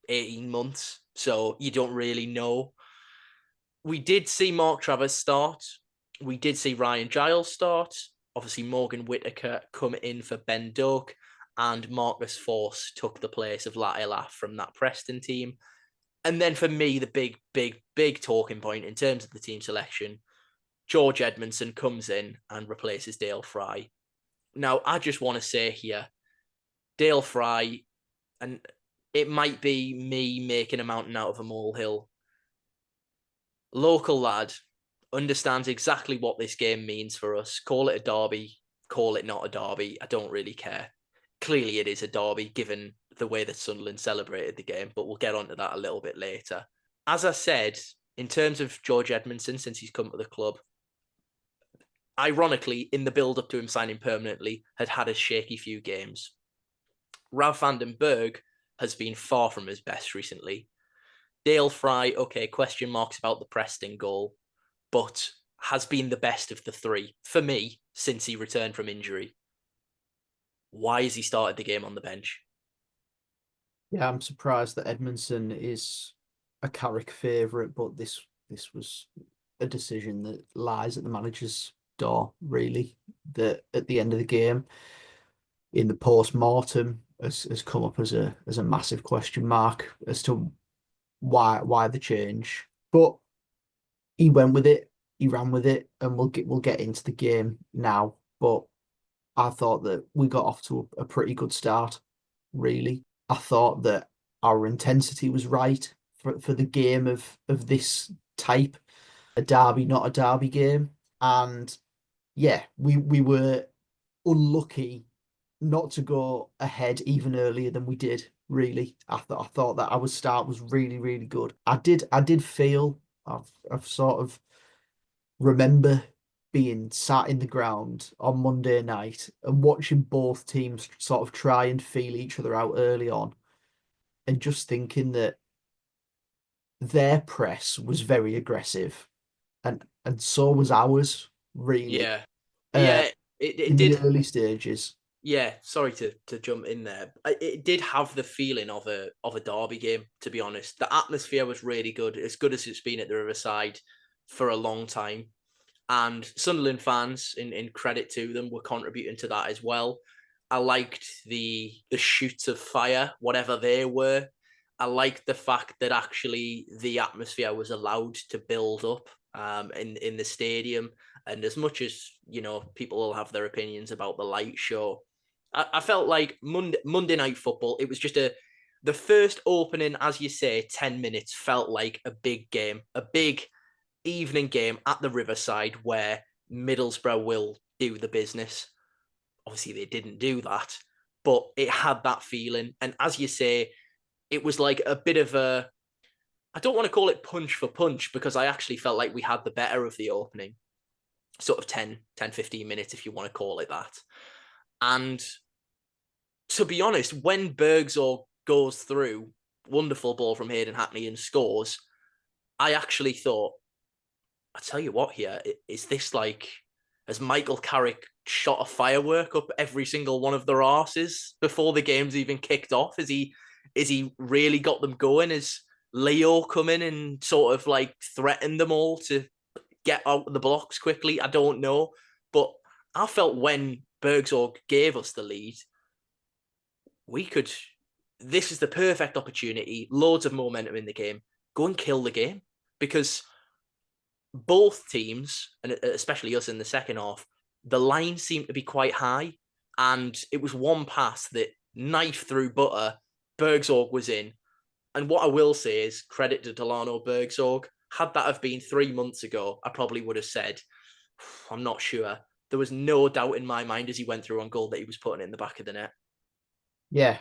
18 months. So you don't really know. We did see Mark Travers start. We did see Ryan Giles start. Obviously, Morgan Whittaker come in for Ben Doak, and Marcus Force took the place of Latilaf from that Preston team. And then for me, the big talking point in terms of the team selection, George Edmondson comes in and replaces Dale Fry. Now, I just want to say here, Dale Fry, and it might be me making a mountain out of a molehill, local lad, understands exactly what this game means for us. Call it a derby, call it not a derby, I don't really care. Clearly it is a derby given the way that Sunderland celebrated the game, but we'll get onto that a little bit later. As I said, in terms of George Edmondson, since he's come to the club, ironically, in the build-up to him signing permanently, had a shaky few games. Ralph Vandenberg has been far from his best recently. Dale Fry, okay, question marks about the Preston goal, but has been the best of the three, for me, since he returned from injury. Why has he started the game on the bench? Yeah, I'm surprised that Edmondson is a Carrick favourite, but this was a decision that lies at the manager's door, really. That at the end of the game, in the post-mortem, has come up as a massive question mark as to why the change. But he went with it, he ran with it, and we'll get into the game now. But I thought that we got off to a pretty good start, really. I thought that our intensity was right for the game of this type, a derby, not a derby game. And yeah, we were unlucky not to go ahead even earlier than we did, really. I thought that our start was really, really good. I did feel I've sort of remember being sat in the ground on Monday night and watching both teams sort of try and feel each other out early on, and just thinking that their press was very aggressive, and so was ours, really, Yeah. uh, Yeah, it in the did. early stages. Yeah, sorry to jump in there. It did have the feeling of a derby game, to be honest. The atmosphere was really good as it's been at the Riverside for a long time. And Sunderland fans, in credit to them, were contributing to that as well. I liked the shoots of fire, whatever they were. I liked the fact that actually the atmosphere was allowed to build up in the stadium. And as much as, people will have their opinions about the light show, I felt like Monday Night Football, it was just the first opening, as you say, 10 minutes felt like a big game, a big evening game at the Riverside where Middlesbrough will do the business. Obviously, they didn't do that, but it had that feeling. And as you say, it was like a bit of a, I don't want to call it punch for punch, because I actually felt like we had the better of the opening sort of 15 minutes, if you want to call it that. And to be honest, when Bergzor goes through, wonderful ball from Hayden Hackney and scores, I actually thought, I tell you what, here is this like, has Michael Carrick shot a firework up every single one of their arses before the game's even kicked off? Is he really got them going? Has Leo come in and sort of like threatened them all to get out of the blocks quickly? I don't know, but I felt when Bergzorg gave us the lead, we could. This is the perfect opportunity. Loads of momentum in the game. Go and kill the game, because both teams, and especially us in the second half, the line seemed to be quite high, and it was one pass that knife through butter. Bergzorg was in, and what I will say is credit to Delano Bergzorg. Had that have been 3 months ago, I probably would have said, I'm not sure. There was no doubt in my mind as he went through on goal that he was putting it in the back of the net. Yeah,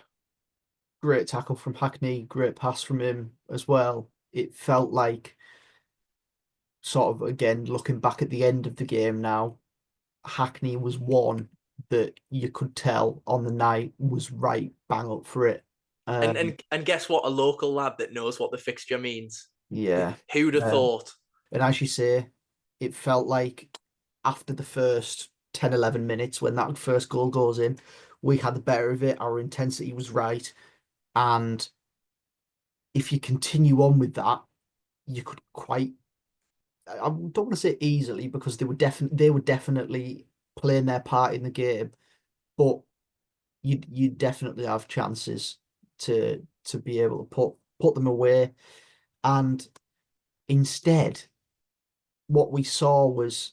great tackle from Hackney, great pass from him as well. It felt like, sort of, again, looking back at the end of the game now, Hackney was one that you could tell on the night was right bang up for it. And Um, and and guess what? A local lad that knows what the fixture means. yeah. Who'd have thought? And as you say, it felt like after the first 10, 11 minutes, when that first goal goes in, we had the better of it. Our intensity was right. And if you continue on with that, you could quite, I don't want to say easily, because they were definitely playing their part in the game, but you definitely have chances to be able to put them away. And instead, what we saw was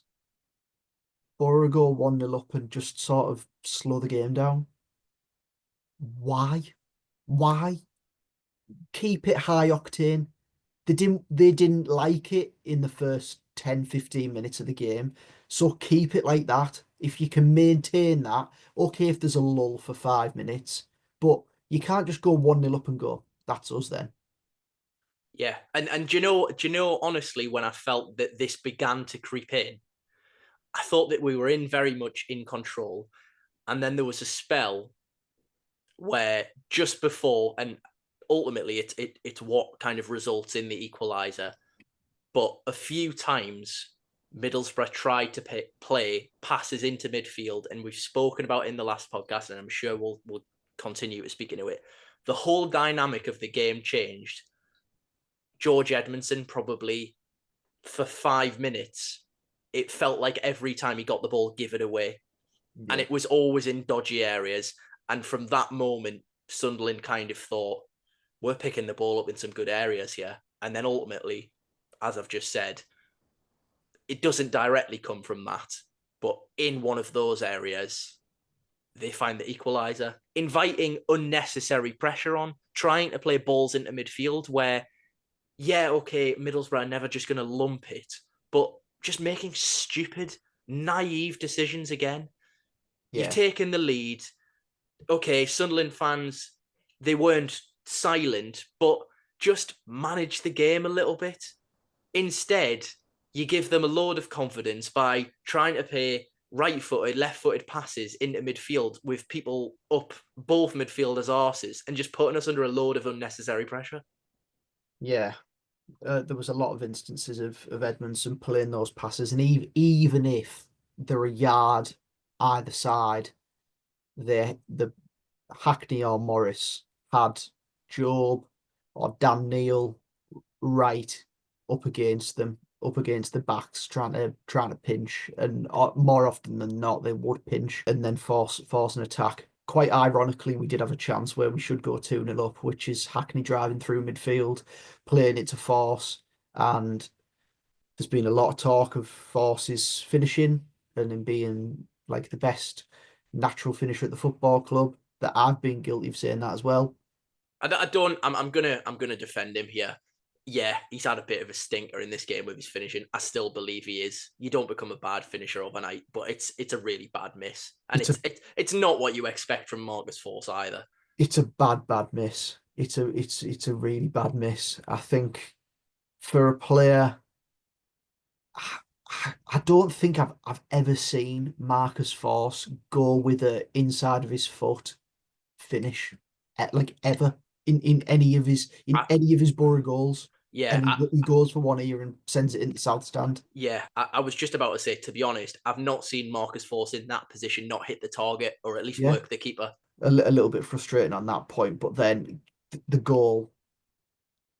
Boro go 1-0 up and just sort of slow the game down. Why? Why? Keep it high octane. They didn't like it in the first 10, 15 minutes of the game. So keep it like that. If you can maintain that, okay, if there's a lull for 5 minutes, but you can't just go 1-0 up and go, that's us then. Yeah, and do you know? Honestly, when I felt that this began to creep in, I thought that we were in very much in control, and then there was a spell where just before, and ultimately it's what kind of results in the equaliser. But a few times Middlesbrough tried to play passes into midfield, and we've spoken about in the last podcast, and I'm sure we'll continue to speak into it. The whole dynamic of the game changed. George Edmondson, probably for 5 minutes, it felt like every time he got the ball, give it away. And Yeah. it was always in dodgy areas. And from that moment, Sunderland kind of thought, we're picking the ball up in some good areas here. And then ultimately, as I've just said, it doesn't directly come from that. But in one of those areas, they find the equaliser, inviting unnecessary pressure on, trying to play balls into midfield where, yeah, okay, Middlesbrough are never just going to lump it, but just making stupid, naive decisions again. You've Yeah. taken the lead. Okay, Sunderland fans, they weren't silent, but just manage the game a little bit. Instead, you give them a load of confidence by trying to play right-footed, left-footed passes into midfield with people up both midfielders' arses and just putting us under a load of unnecessary pressure. Yeah. There was a lot of instances of Edmondson playing those passes, and even if they're a yard either side, the Hackney or Morris had Job or Dan Neil right up against them, up against the backs, trying to pinch, and more often than not, they would pinch and then force an attack. Quite ironically, we did have a chance where we should go 2-0 up, which is Hackney driving through midfield, playing it to Force, and there's been a lot of talk of Force's finishing and him being like the best natural finisher at the football club. That I've been guilty of saying that as well. I don't. I'm gonna defend him here. Yeah, he's had a bit of a stinker in this game with his finishing. I still believe he is. You don't become a bad finisher overnight, but it's a really bad miss, and It's a it's not what you expect from Marcus Force either. it's a bad miss. It's a really bad miss. I think for a player, I don't think I've ever seen Marcus Force go with a inside of his foot finish, like ever in I, any of his Boro goals. yeah, And he goes for one ear and sends it into the south stand. I was just about to say, to be honest, I've not seen Marcus Force in that position not hit the target or at least Yeah, work the keeper. a little bit frustrating on that point, but then the goal,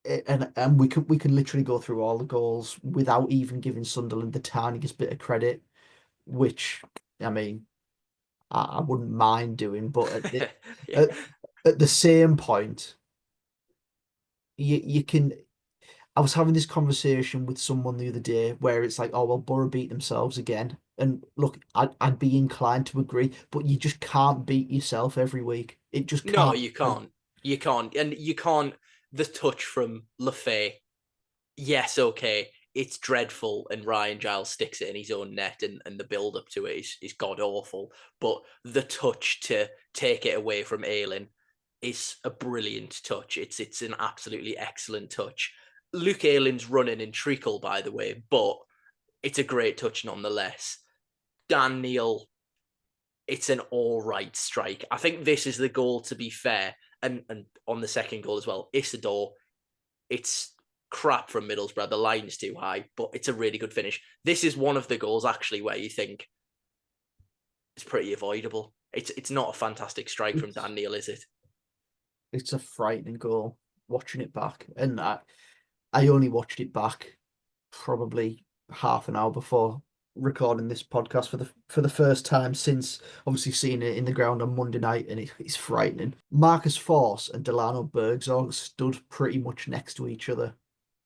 and we can literally go through all the goals without even giving Sunderland the tiniest bit of credit, which I mean I wouldn't mind doing, but Yeah. at, at the same point, you can. I was having this conversation with someone the other day where it's like, oh well, Borough beat themselves again, and look, I'd be inclined to agree, but you just can't beat yourself every week. It just No, can't you happen. can't. You can't. And you can't. The touch from Lefay, yes, okay, it's dreadful, and Ryan Giles sticks it in his own net, and the build up to it is god awful. But the touch to take it away from Ayling is a brilliant touch. It's an absolutely excellent touch. Luke Ayling's running in treacle, by the way, but it's a great touch nonetheless. Dan Neil, it's an all right strike. I think this is the goal, to be fair, and on the second goal as well. Isidore, it's crap from Middlesbrough. The line's too high, but it's a really good finish. This is one of the goals actually where you think it's pretty avoidable. It's not a fantastic strike from It's Dan Neil, is it? it's a frightening goal watching it back, and I only watched it back probably half an hour before recording this podcast for the first time since obviously seeing it in the ground on Monday night, and it's frightening. Marcus Forss and Delano Bergzorg stood pretty much next to each other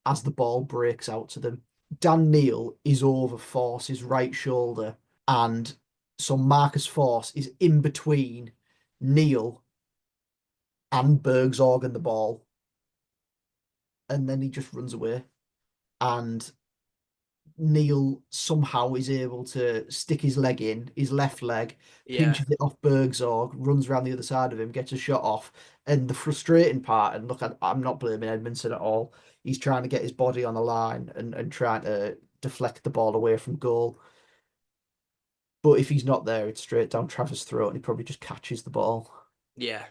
as the ball breaks out to them. Dan Neil is over Forss's right shoulder, and so Marcus Forss is in between Neil and Bergzorg and the ball, and then he just runs away. And Neil somehow is able to stick his leg in, his left leg, Yeah, pinches it off Bergzorg, runs around the other side of him, gets a shot off. And the frustrating part, and look, I'm not blaming Edmondson at all. He's trying to get his body on the line and trying to deflect the ball away from goal. But if he's not there, it's straight down Travis' throat, and he probably just catches the ball. yeah.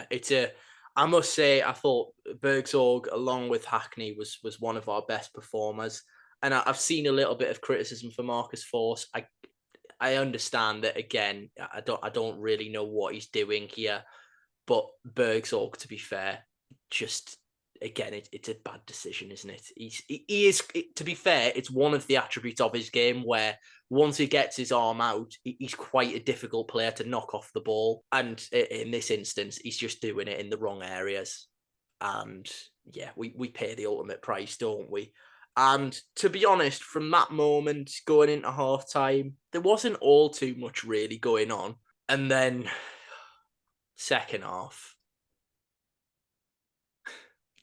It's a. I must say, I thought Bergsorg, along with Hackney, was one of our best performers. And I've seen a little bit of criticism for Marcus Force. I understand that again. I don't really know what he's doing here. But Bergsorg, to be fair, just again, it's a bad decision, isn't it? He is, to be fair, it's one of the attributes of his game where once he gets his arm out, he's quite a difficult player to knock off the ball. And in this instance, he's just doing it in the wrong areas. And yeah, we pay the ultimate price, don't we? And to be honest, from that moment going into half time, there wasn't all too much really going on. And then second half,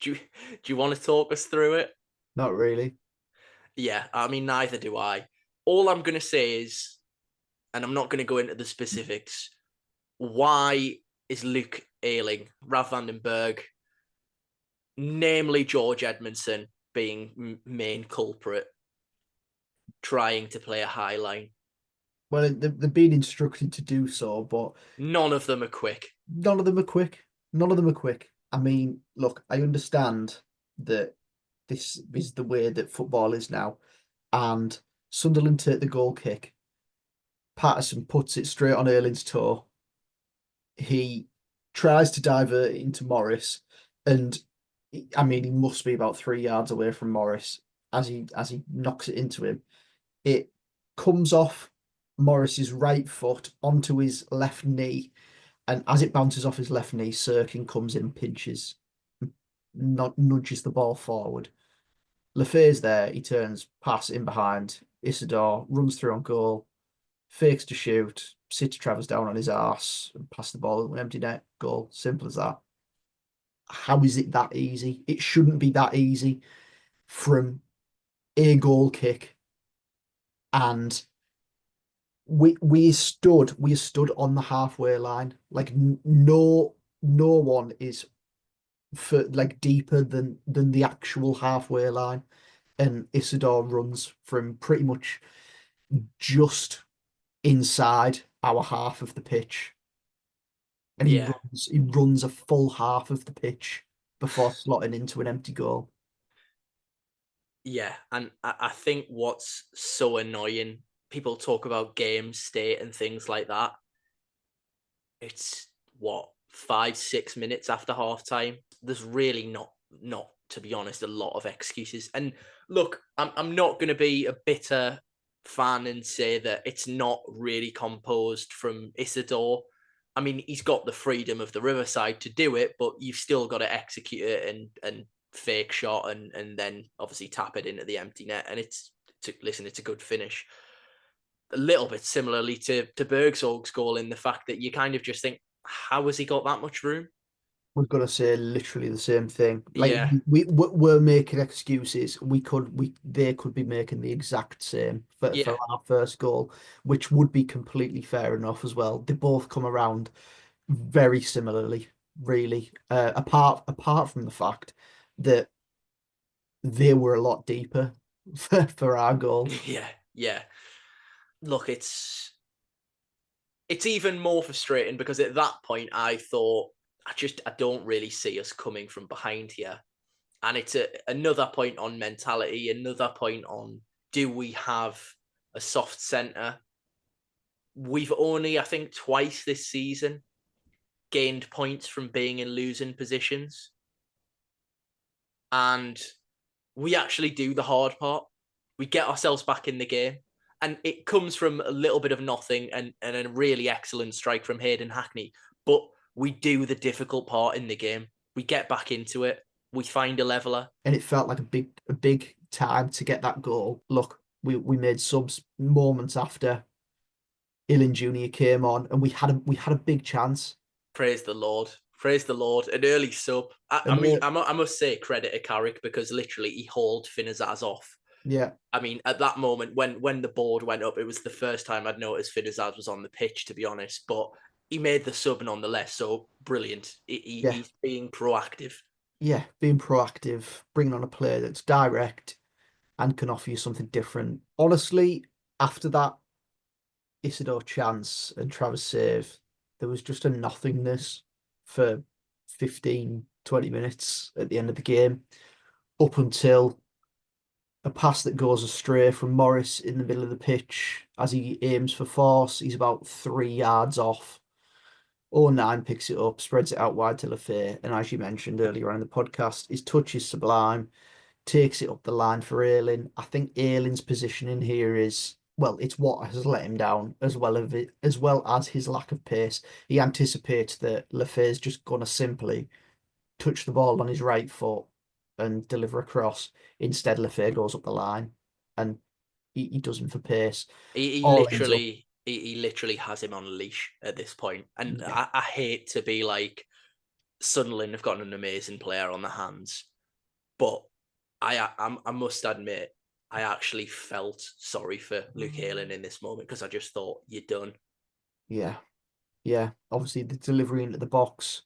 do you, do you want to talk us through it? Not really. Yeah, I mean, neither do I. All I'm going to say is, and I'm not going to go into the specifics, why is Luke Ayling, Rav van den Berg, namely George Edmondson, being main culprit, trying to play a high line? Well, they've been instructed to do so, but None of them are quick. none of them are quick. None of them are quick. I mean, look, I understand that this is the way that football is now. And Sunderland take the goal kick. Patterson puts it straight on Erling's toe. He tries to divert it into Morris, and I mean, he must be about 3 yards away from Morris as he knocks it into him. It comes off Morris's right foot onto his left knee, and as it bounces off his left knee, Sirkin comes in and pinches, not nudges the ball forward. Lefay's there. He turns, pass in behind. Isidore runs through on goal, fakes to shoot. City travels down on his arse and pass the ball an empty net. Goal. Simple as that. How is it that easy? It shouldn't be that easy. from a goal kick, and we stood on the halfway line. Like no one is for like deeper than the actual halfway line, and Isidore runs from pretty much just inside our half of the pitch, and he Yeah, runs he runs a full half of the pitch before slotting into an empty goal. yeah. And I think what's so annoying, people talk about game state and things like that. It's what, 5, 6 minutes after half time. There's really not to be honest, a lot of excuses. And look, I'm not gonna be a bitter fan and say that it's not really composed from Isidore. I mean, he's got the freedom of the Riverside to do it, but you've still got to execute it and fake shot and then obviously tap it into the empty net. And it's a good finish. A little bit similarly to Bergsorg's goal, in the fact that you kind of just think, how has he got that much room? We're gonna say literally the same thing. Like Yeah, we're making excuses. They could be making the exact same yeah, for our first goal, which would be completely fair enough as well. They both come around very similarly, really. Apart from the fact that they were a lot deeper for our goal. yeah, yeah. Look, it's even more frustrating because at that point I thought, I don't really see us coming from behind here. And it's another point on mentality, another point on, do we have a soft centre? We've only, I think, twice this season gained points from being in losing positions. And we actually do the hard part. We get ourselves back in the game. And it comes from a little bit of nothing and a really excellent strike from Hayden Hackney. But we do the difficult part in the game. We get back into it. We find a leveler. And it felt like a big time to get that goal. Look, we made subs moments after Iling-Junior came on, and we had a big chance. Praise the Lord. Praise the Lord. An early sub. I And mean, I must say credit to Carrick, because literally he hauled Finazaz off. yeah, I mean, at that moment when the board went up, it was the first time I'd noticed Finazaz was on the pitch, to be honest. But he made the sub nonetheless. So brilliant. yeah, He's being proactive. yeah, being proactive, bringing on a player that's direct and can offer you something different. Honestly, after that Isidore chance and Travis save, there was just a nothingness for 15, 20 minutes at the end of the game, up until a pass that goes astray from Morris in the middle of the pitch as he aims for force. He's about 3 yards off. Oh nine picks it up, spreads it out wide to Lafay, and as you mentioned earlier on in the podcast, his touch is sublime, takes it up the line for Ayling. I think Ayling's positioning here is, well, it's what has let him down, as well as his lack of pace. He anticipates that Lafay's just gonna simply touch the ball on his right foot and deliver a cross. Instead, Lafay goes up the line, and he does him for pace. He All ends up, literally he literally has him on a leash at this point. And yeah, I hate to be like, Sunderland have got an amazing player on the hands, but I must admit, I actually felt sorry for Luke Ayling in this moment, because I just thought, you're done. yeah, yeah. Obviously, the delivery into the box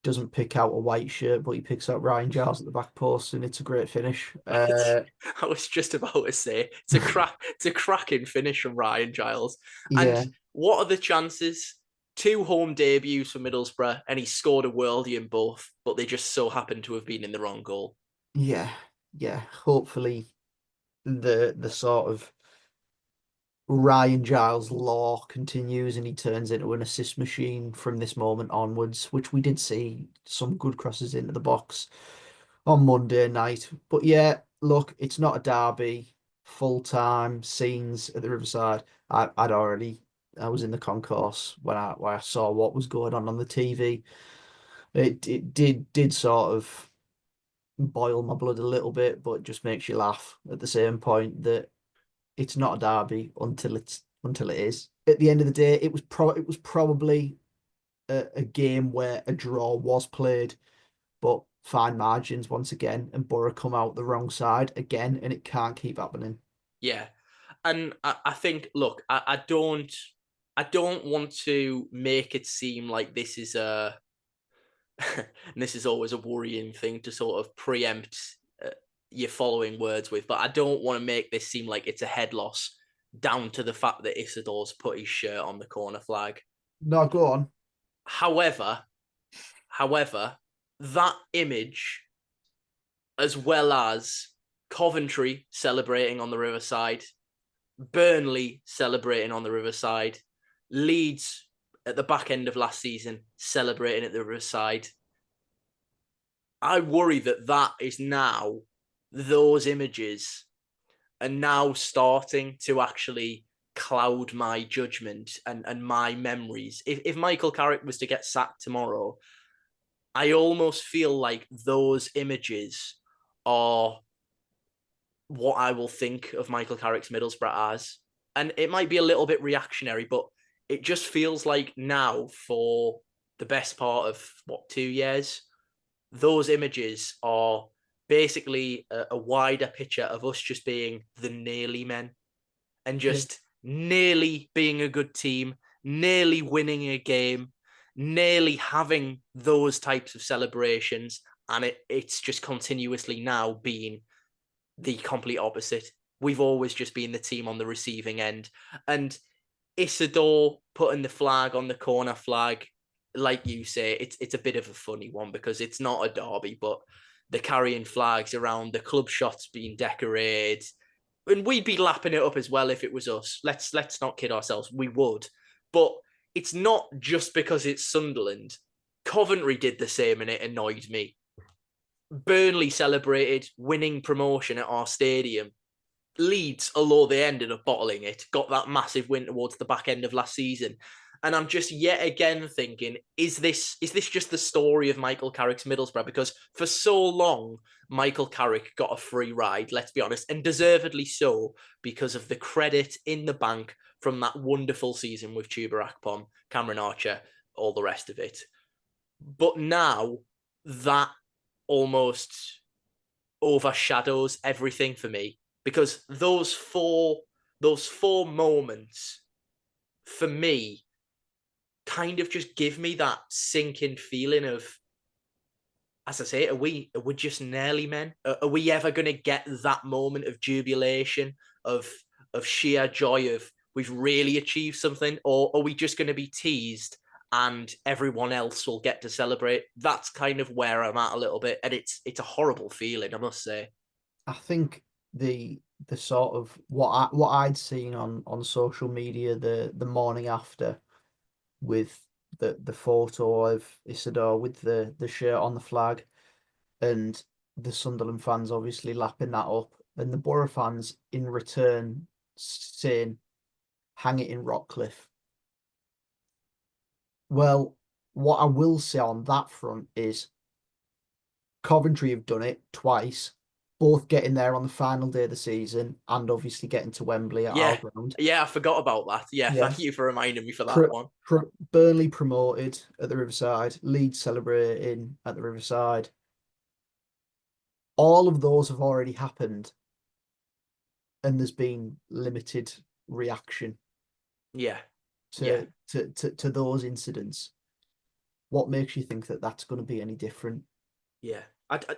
doesn't pick out a white shirt, but he picks out Ryan Giles at the back post, and it's a great finish. I was just about to say, it's a cracking finish from Ryan Giles. And Yeah, what are the chances? Two home debuts for Middlesbrough, and he scored a worldie in both, but they just so happened to have been in the wrong goal. yeah, yeah. Hopefully, the sort of Ryan Giles law continues and he turns into an assist machine from this moment onwards, which we did see some good crosses into the box on Monday night. But yeah, look, it's not a derby, full-time scenes at the Riverside. I was in the concourse when I saw what was going on the TV. It did sort of boil my blood a little bit, but just makes you laugh at the same point that it's not a derby until it is. At the end of the day, it was probably a game where a draw was played, but fine margins once again, and Boro come out the wrong side again, and it can't keep happening. Yeah. And I think, look, I don't want to make it seem like this is a, and this is always a worrying thing to sort of preempt your following words with, but I don't want to make this seem like it's a head loss down to the fact that Isidore's put his shirt on the corner flag. No, go on. However, that image, as well as Coventry celebrating on the Riverside, Burnley celebrating on the Riverside, Leeds at the back end of last season celebrating at the Riverside. I worry that that is now, those images are now starting to actually cloud my judgment and my memories. If Michael Carrick was to get sacked tomorrow, I almost feel like those images are what I will think of Michael Carrick's Middlesbrough as. And it might be a little bit reactionary, but it just feels like now, for the best part of, 2 years, those images are basically a wider picture of us just being the nearly men and Yeah. just nearly being a good team, nearly winning a game, nearly having those types of celebrations. And it's just continuously now being the complete opposite. We've always just been the team on the receiving end. And Isidore putting the flag on the corner flag, like you say, it's a bit of a funny one because it's not a derby, but they're carrying flags around, the club shots being decorated. And we'd be lapping it up as well if it was us. Let's not kid ourselves. We would. But it's not just because it's Sunderland. Coventry did the same and it annoyed me. Burnley celebrated winning promotion at our stadium. Leeds, although they ended up bottling it, got that massive win towards the back end of last season. And I'm just yet again thinking, is this just the story of Michael Carrick's Middlesbrough? Because for so long, Michael Carrick got a free ride, let's be honest, and deservedly so, because of the credit in the bank from that wonderful season with Chuba Akpom, Cameron Archer, all the rest of it. But now that almost overshadows everything for me, because those four moments for me kind of just give me that sinking feeling of, as I say, are we just nearly men? Are we ever going to get that moment of jubilation, of sheer joy of we've really achieved something, or are we just going to be teased and everyone else will get to celebrate? That's kind of where I'm at a little bit, and it's a horrible feeling, I must say. I think the sort of what I'd seen on social media the morning after, with the photo of Isidore with the shirt on the flag, and the Sunderland fans obviously lapping that up, and the Boro fans in return saying, "Hang it in Rockcliffe." Well, what I will say on that front is Coventry have done it twice, both getting there on the final day of the season and obviously getting to Wembley at our Yeah, ground. yeah, I forgot about that. Yeah, Yeah. thank you for reminding me for that Pro, one. Burnley promoted at the Riverside, Leeds celebrating at the Riverside. All of those have already happened, and there's been limited reaction Yeah, yeah, to those incidents. What makes you think that that's going to be any different? yeah.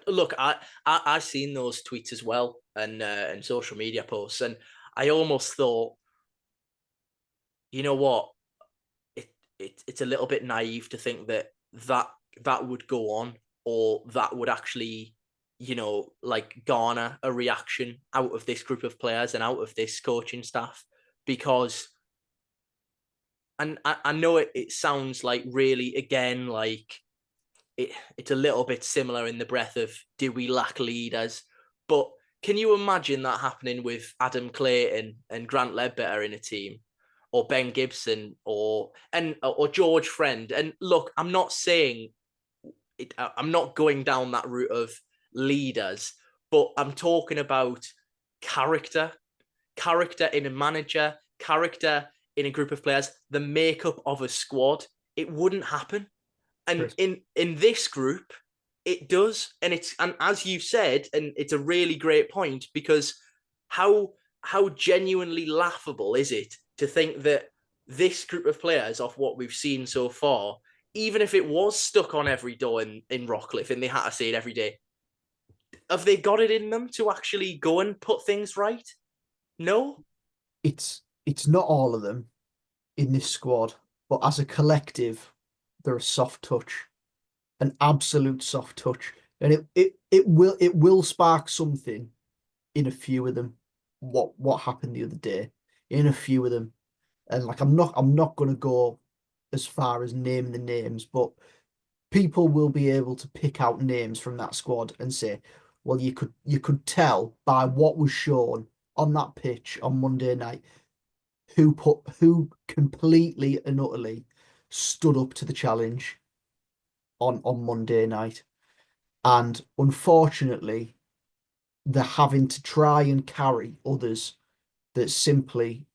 Look, I seen those tweets as well, and social media posts, and I almost thought, you know what, it's a little bit naive to think that that would go on, or that would actually, like, garner a reaction out of this group of players and out of this coaching staff, because, and I know it sounds like really, again, like it's a little bit similar in the breath of, do we lack leaders? But can you imagine that happening with Adam Clayton and Grant Ledbetter in a team, or Ben Gibson, or George Friend? And look, I'm not saying I'm not going down that route of leaders, but I'm talking about character, character in a manager, character in a group of players, the makeup of a squad. It wouldn't happen. And Chris, in this group, It does, and as you said, and it's a really great point, because how how genuinely laughable is it to think that this group of players, off what we've seen so far, even if it was stuck on every door in Rockcliffe and they had to say it every day, have they got it in them to actually go and put things right? No. It's not all of them in this squad, but as a collective, they're a soft touch, an absolute soft touch, and it will spark something in a few of them. What happened the other day in a few of them, and like I'm not going to go as far as naming the names, but people will be able to pick out names from that squad and say, well, you could tell by what was shown on that pitch on Monday night who completely and utterly stood up to the challenge on Monday night. And unfortunately, they're having to try and carry others that simply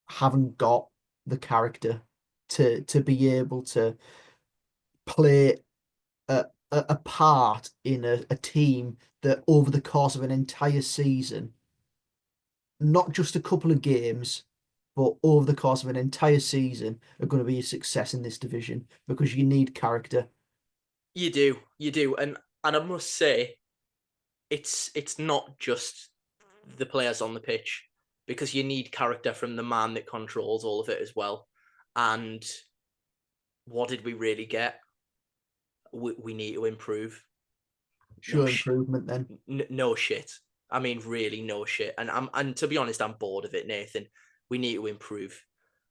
haven't got the character to be able to play a part in a team that over the course of an entire season, not just a couple of games, but over the course of an entire season, are going to be a success in this division because you need character. You do, and I must say, it's not just the players on the pitch, because you need character from the man that controls all of it as well. And what did we really get? We need to improve. No Sure improvement then. no shit. I mean, really, no shit. And to be honest, I'm bored of it, Nathan. We need to improve.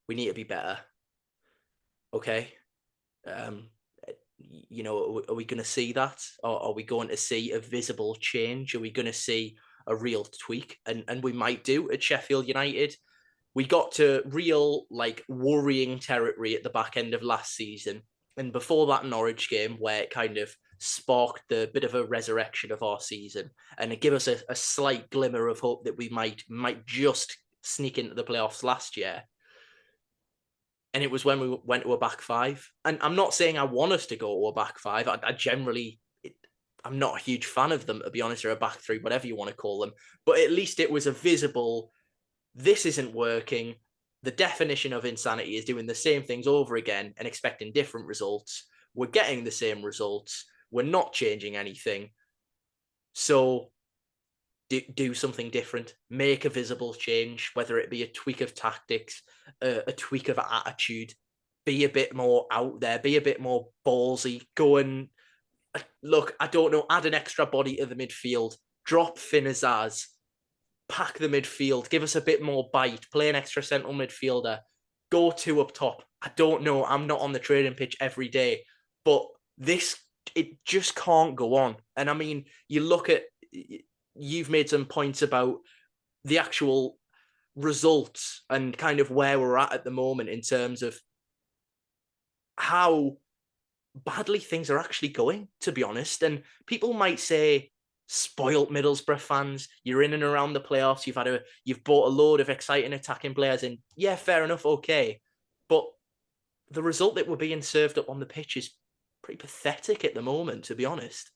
We need to be better. Okay. Um, are we going to see that? Or are we going to see a visible change? Are we going to see a real tweak? And we might do at Sheffield United. We got to real, like, worrying territory at the back end of last season. And before that Norwich game, where it kind of sparked the bit of a resurrection of our season, and it gave us a slight glimmer of hope that we might just sneak into the playoffs last year. And it was when we went to a back five. And I'm not saying I want us to go to a back five. I generally, I'm not a huge fan of them, to be honest, or a back three, whatever you want to call them. But at least it was a visible, this isn't working. The definition of insanity is doing the same things over again and expecting different results. We're getting the same results. We're not changing anything. So do something different, make a visible change, whether it be a tweak of tactics, a tweak of attitude, be a bit more out there, be a bit more ballsy, go and look, I don't know, add an extra body to the midfield, drop Finn Azaz, pack the midfield, give us a bit more bite, play an extra central midfielder, go two up top. I don't know, I'm not on the training pitch every day, but it just can't go on. And I mean, you look at, you've made some points about the actual results and kind of where we're at the moment in terms of how badly things are actually going, to be honest. And people might say, spoilt Middlesbrough fans, you're in and around the playoffs, you've bought a load of exciting attacking players in. Yeah, fair enough, okay. But the result that we're being served up on the pitch is pretty pathetic at the moment, to be honest.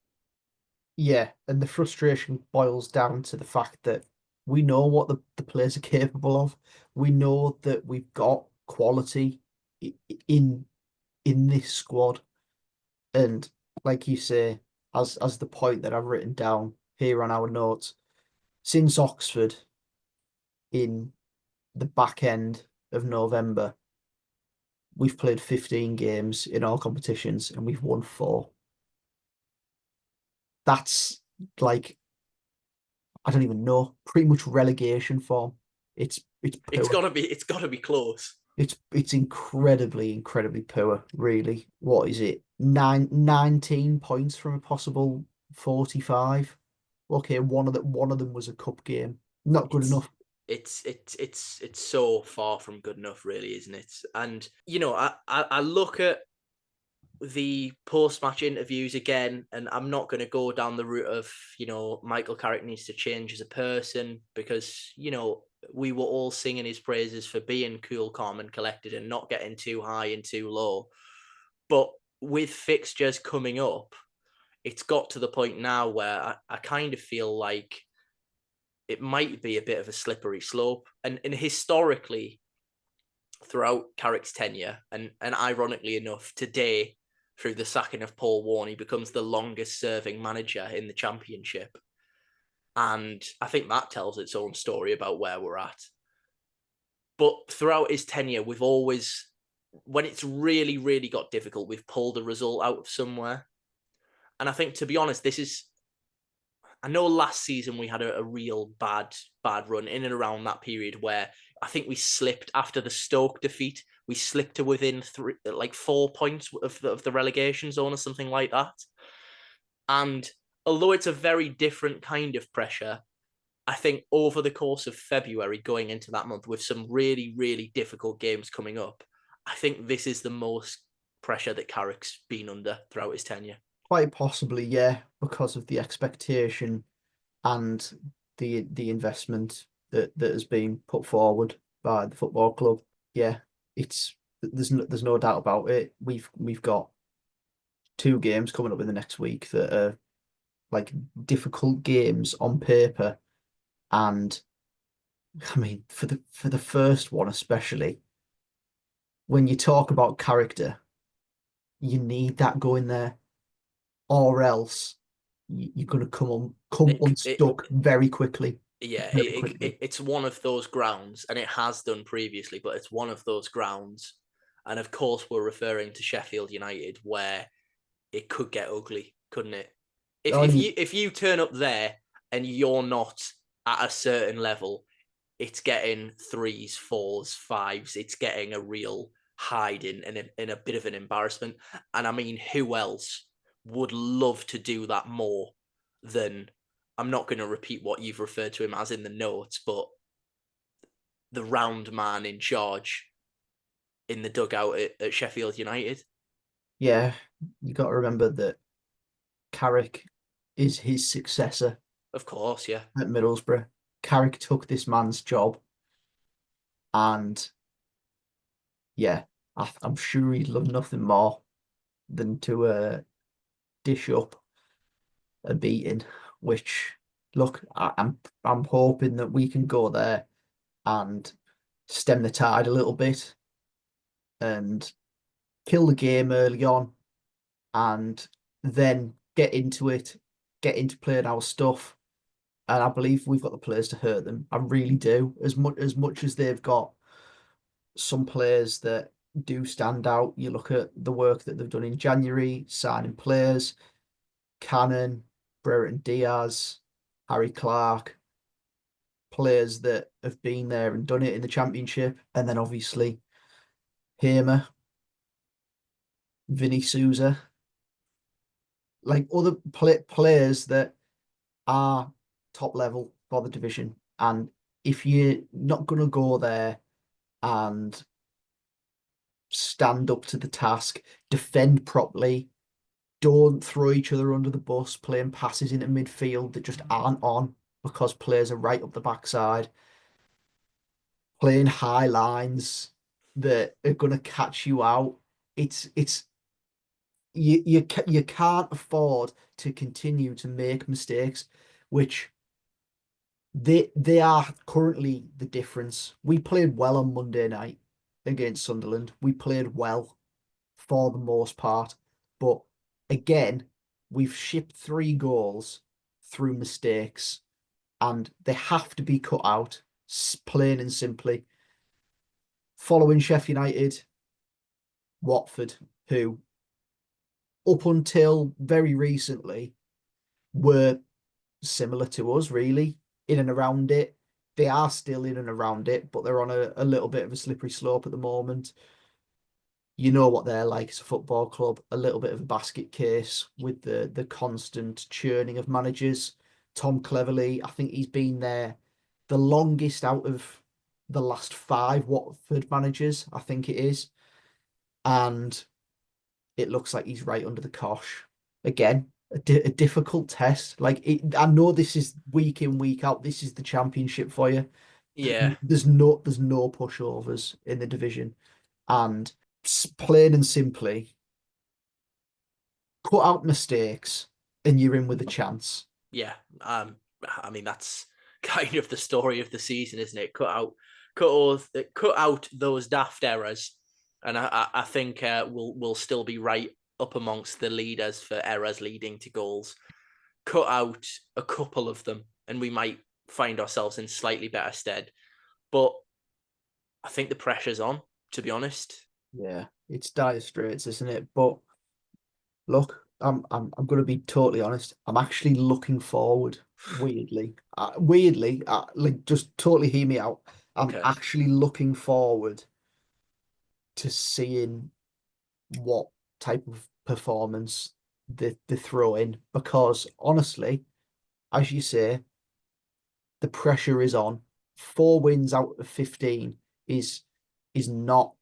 Yeah, and the frustration boils down to the fact that we know what the players are capable of. We know that we've got quality in this squad. And like you say, as the point that I've written down here on our notes, since Oxford in the back end of November, we've played 15 games in all competitions and we've won 4. That's like, I don't even know, pretty much relegation form. It's poor. It's gotta be close. It's incredibly poor, really. What is it? 19 points from a possible 45. Okay, one of them was a cup game. Not good It's enough. it's so far from good enough, really, isn't it? And I look at the post-match interviews again, and I'm not going to go down the route of, Michael Carrick needs to change as a person, because, we were all singing his praises for being cool, calm and collected and not getting too high and too low. But with fixtures coming up, it's got to the point now where I kind of feel like it might be a bit of a slippery slope. And historically, throughout Carrick's tenure, and ironically enough, today, through the sacking of Paul Warne, he becomes the longest serving manager in the Championship. And I think that tells its own story about where we're at. But throughout his tenure, we've always, when it's really, really got difficult, we've pulled a result out of somewhere. And I think, to be honest, I know last season we had a real bad run in and around that period where I think we slipped after the Stoke defeat. We slipped to within 4 points of the relegation zone or something like that. And although it's a very different kind of pressure, I think over the course of February going into that month with some really, really difficult games coming up, I think this is the most pressure that Carrick's been under throughout his tenure. Quite possibly, yeah, because of the expectation and the investment that has been put forward by the football club. Yeah, there's no doubt about it. We've got 2 games coming up in the next week that are like difficult games on paper, and I mean for the first one especially, when you talk about character, you need that going there, or else you're going to come unstuck very quickly. Yeah, Very quickly. it's one of those grounds, and it has done previously, but it's one of those grounds. And of course, we're referring to Sheffield United, where it could get ugly, couldn't it? If you turn up there and you're not at a certain level, it's getting 3s, 4s, 5s. It's getting a real hiding and a bit of an embarrassment. And I mean, who else would love to do that more than, I'm not going to repeat what you've referred to him as in the notes, but the round man in charge in the dugout at Sheffield United. Yeah, you got to remember that Carrick is his successor Of course, yeah. at Middlesbrough. Carrick took this man's job, and yeah, I'm sure he'd love nothing more than to dish up a beating. Which, look, I'm hoping that we can go there and stem the tide a little bit and kill the game early on, and then get into it, get into playing our stuff. And I believe we've got the players to hurt them. I really do. As much as they've got some players that do stand out. You look at the work that they've done in January, signing players, Cannon, Brereton Diaz, Harry Clark, players that have been there and done it in the Championship. And then obviously Hamer, Vinny Souza, like other players that are top level for the division. And if you're not going to go there and stand up to the task, defend properly, don't throw each other under the bus, playing passes into midfield that just aren't on because players are right up the backside, playing high lines that are going to catch you out. It's you can't afford to continue to make mistakes, which they are currently the difference. We played well on Monday night against Sunderland. We played well for the most part, but again, we've shipped 3 goals through mistakes, and they have to be cut out, plain and simply. Following Sheffield United, Watford, who up until very recently were similar to us, really, in and around it. They are still in and around it, but they're on a little bit of a slippery slope at the moment. You know what they're like as a football club, a little bit of a basket case with the constant churning of managers. Tom Cleverley, I think he's been there the longest out of the last 5 Watford managers, I think it is. And it looks like he's right under the cosh. Again, a difficult test. I know this is week in, week out. This is the Championship for you. Yeah. There's no pushovers in the division. And plain and simply, cut out mistakes and you're in with a chance. Yeah, I mean that's kind of the story of the season, isn't it? Cut out those daft errors, and I think we'll still be right up amongst the leaders for errors leading to goals. Cut out a couple of them, and we might find ourselves in slightly better stead. But I think the pressure's on, to be honest. Yeah, it's dire straits, isn't it? But look, I'm going to be totally honest. I'm actually looking forward. Like just totally hear me out. I'm Okay. actually looking forward to seeing what type of performance they throw in because honestly, as you say, the pressure is on. 4 wins out of 15 is not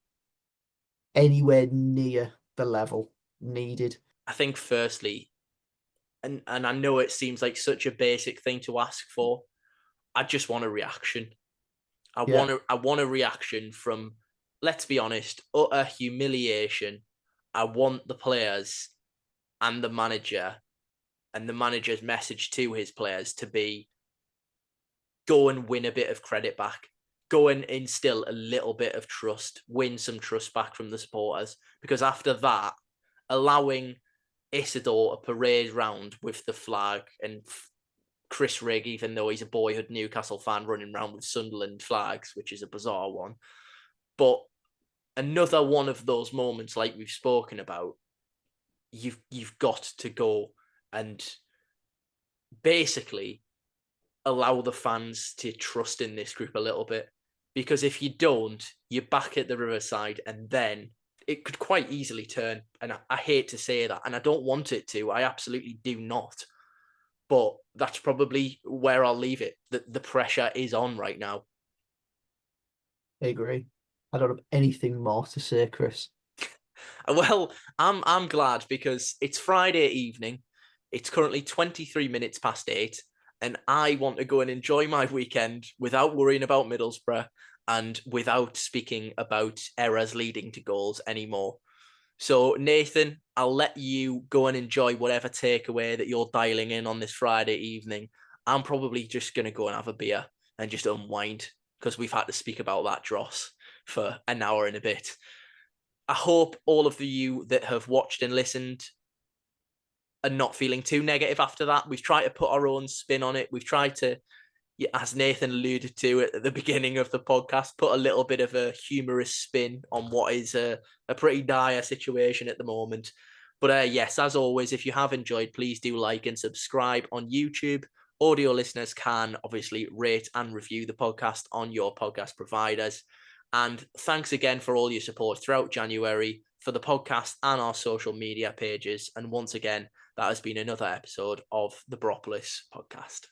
anywhere near the level needed. I think firstly, and I know it seems like such a basic thing to ask for. I just want a reaction. Yeah, I want a reaction from, let's be honest, utter humiliation. I want the players and the manager and the manager's message to his players to be, go and win a bit of credit back. Go and instill a little bit of trust, win some trust back from the supporters. Because after that, allowing Isidore to parade round with the flag and Chris Rigg, even though he's a boyhood Newcastle fan, running around with Sunderland flags, which is a bizarre one. But another one of those moments, like we've spoken about, you've got to go and basically allow the fans to trust in this group a little bit. Because if you don't, you're back at the Riverside, and then it could quite easily turn. And I hate to say that, and I don't want it to. I absolutely do not. But that's probably where I'll leave it. The pressure is on right now. I agree. I don't have anything more to say, Chris. Well, I'm glad because it's Friday evening. It's currently 23 minutes past 8, and I want to go and enjoy my weekend without worrying about Middlesbrough and without speaking about errors leading to goals anymore. So, Nathan, I'll let you go and enjoy whatever takeaway that you're dialing in on this Friday evening. I'm probably just going to go and have a beer and just unwind because we've had to speak about that dross for an hour and a bit. I hope all of you that have watched and listened are not feeling too negative after that. We've tried to put our own spin on it. We've tried to, as Nathan alluded to at the beginning of the podcast, put a little bit of a humorous spin on what is a pretty dire situation at the moment. But yes, as always, if you have enjoyed, please do like and subscribe on YouTube. Audio listeners can obviously rate and review the podcast on your podcast providers. And thanks again for all your support throughout January for the podcast and our social media pages. And once again, that has been another episode of the Boropolis podcast.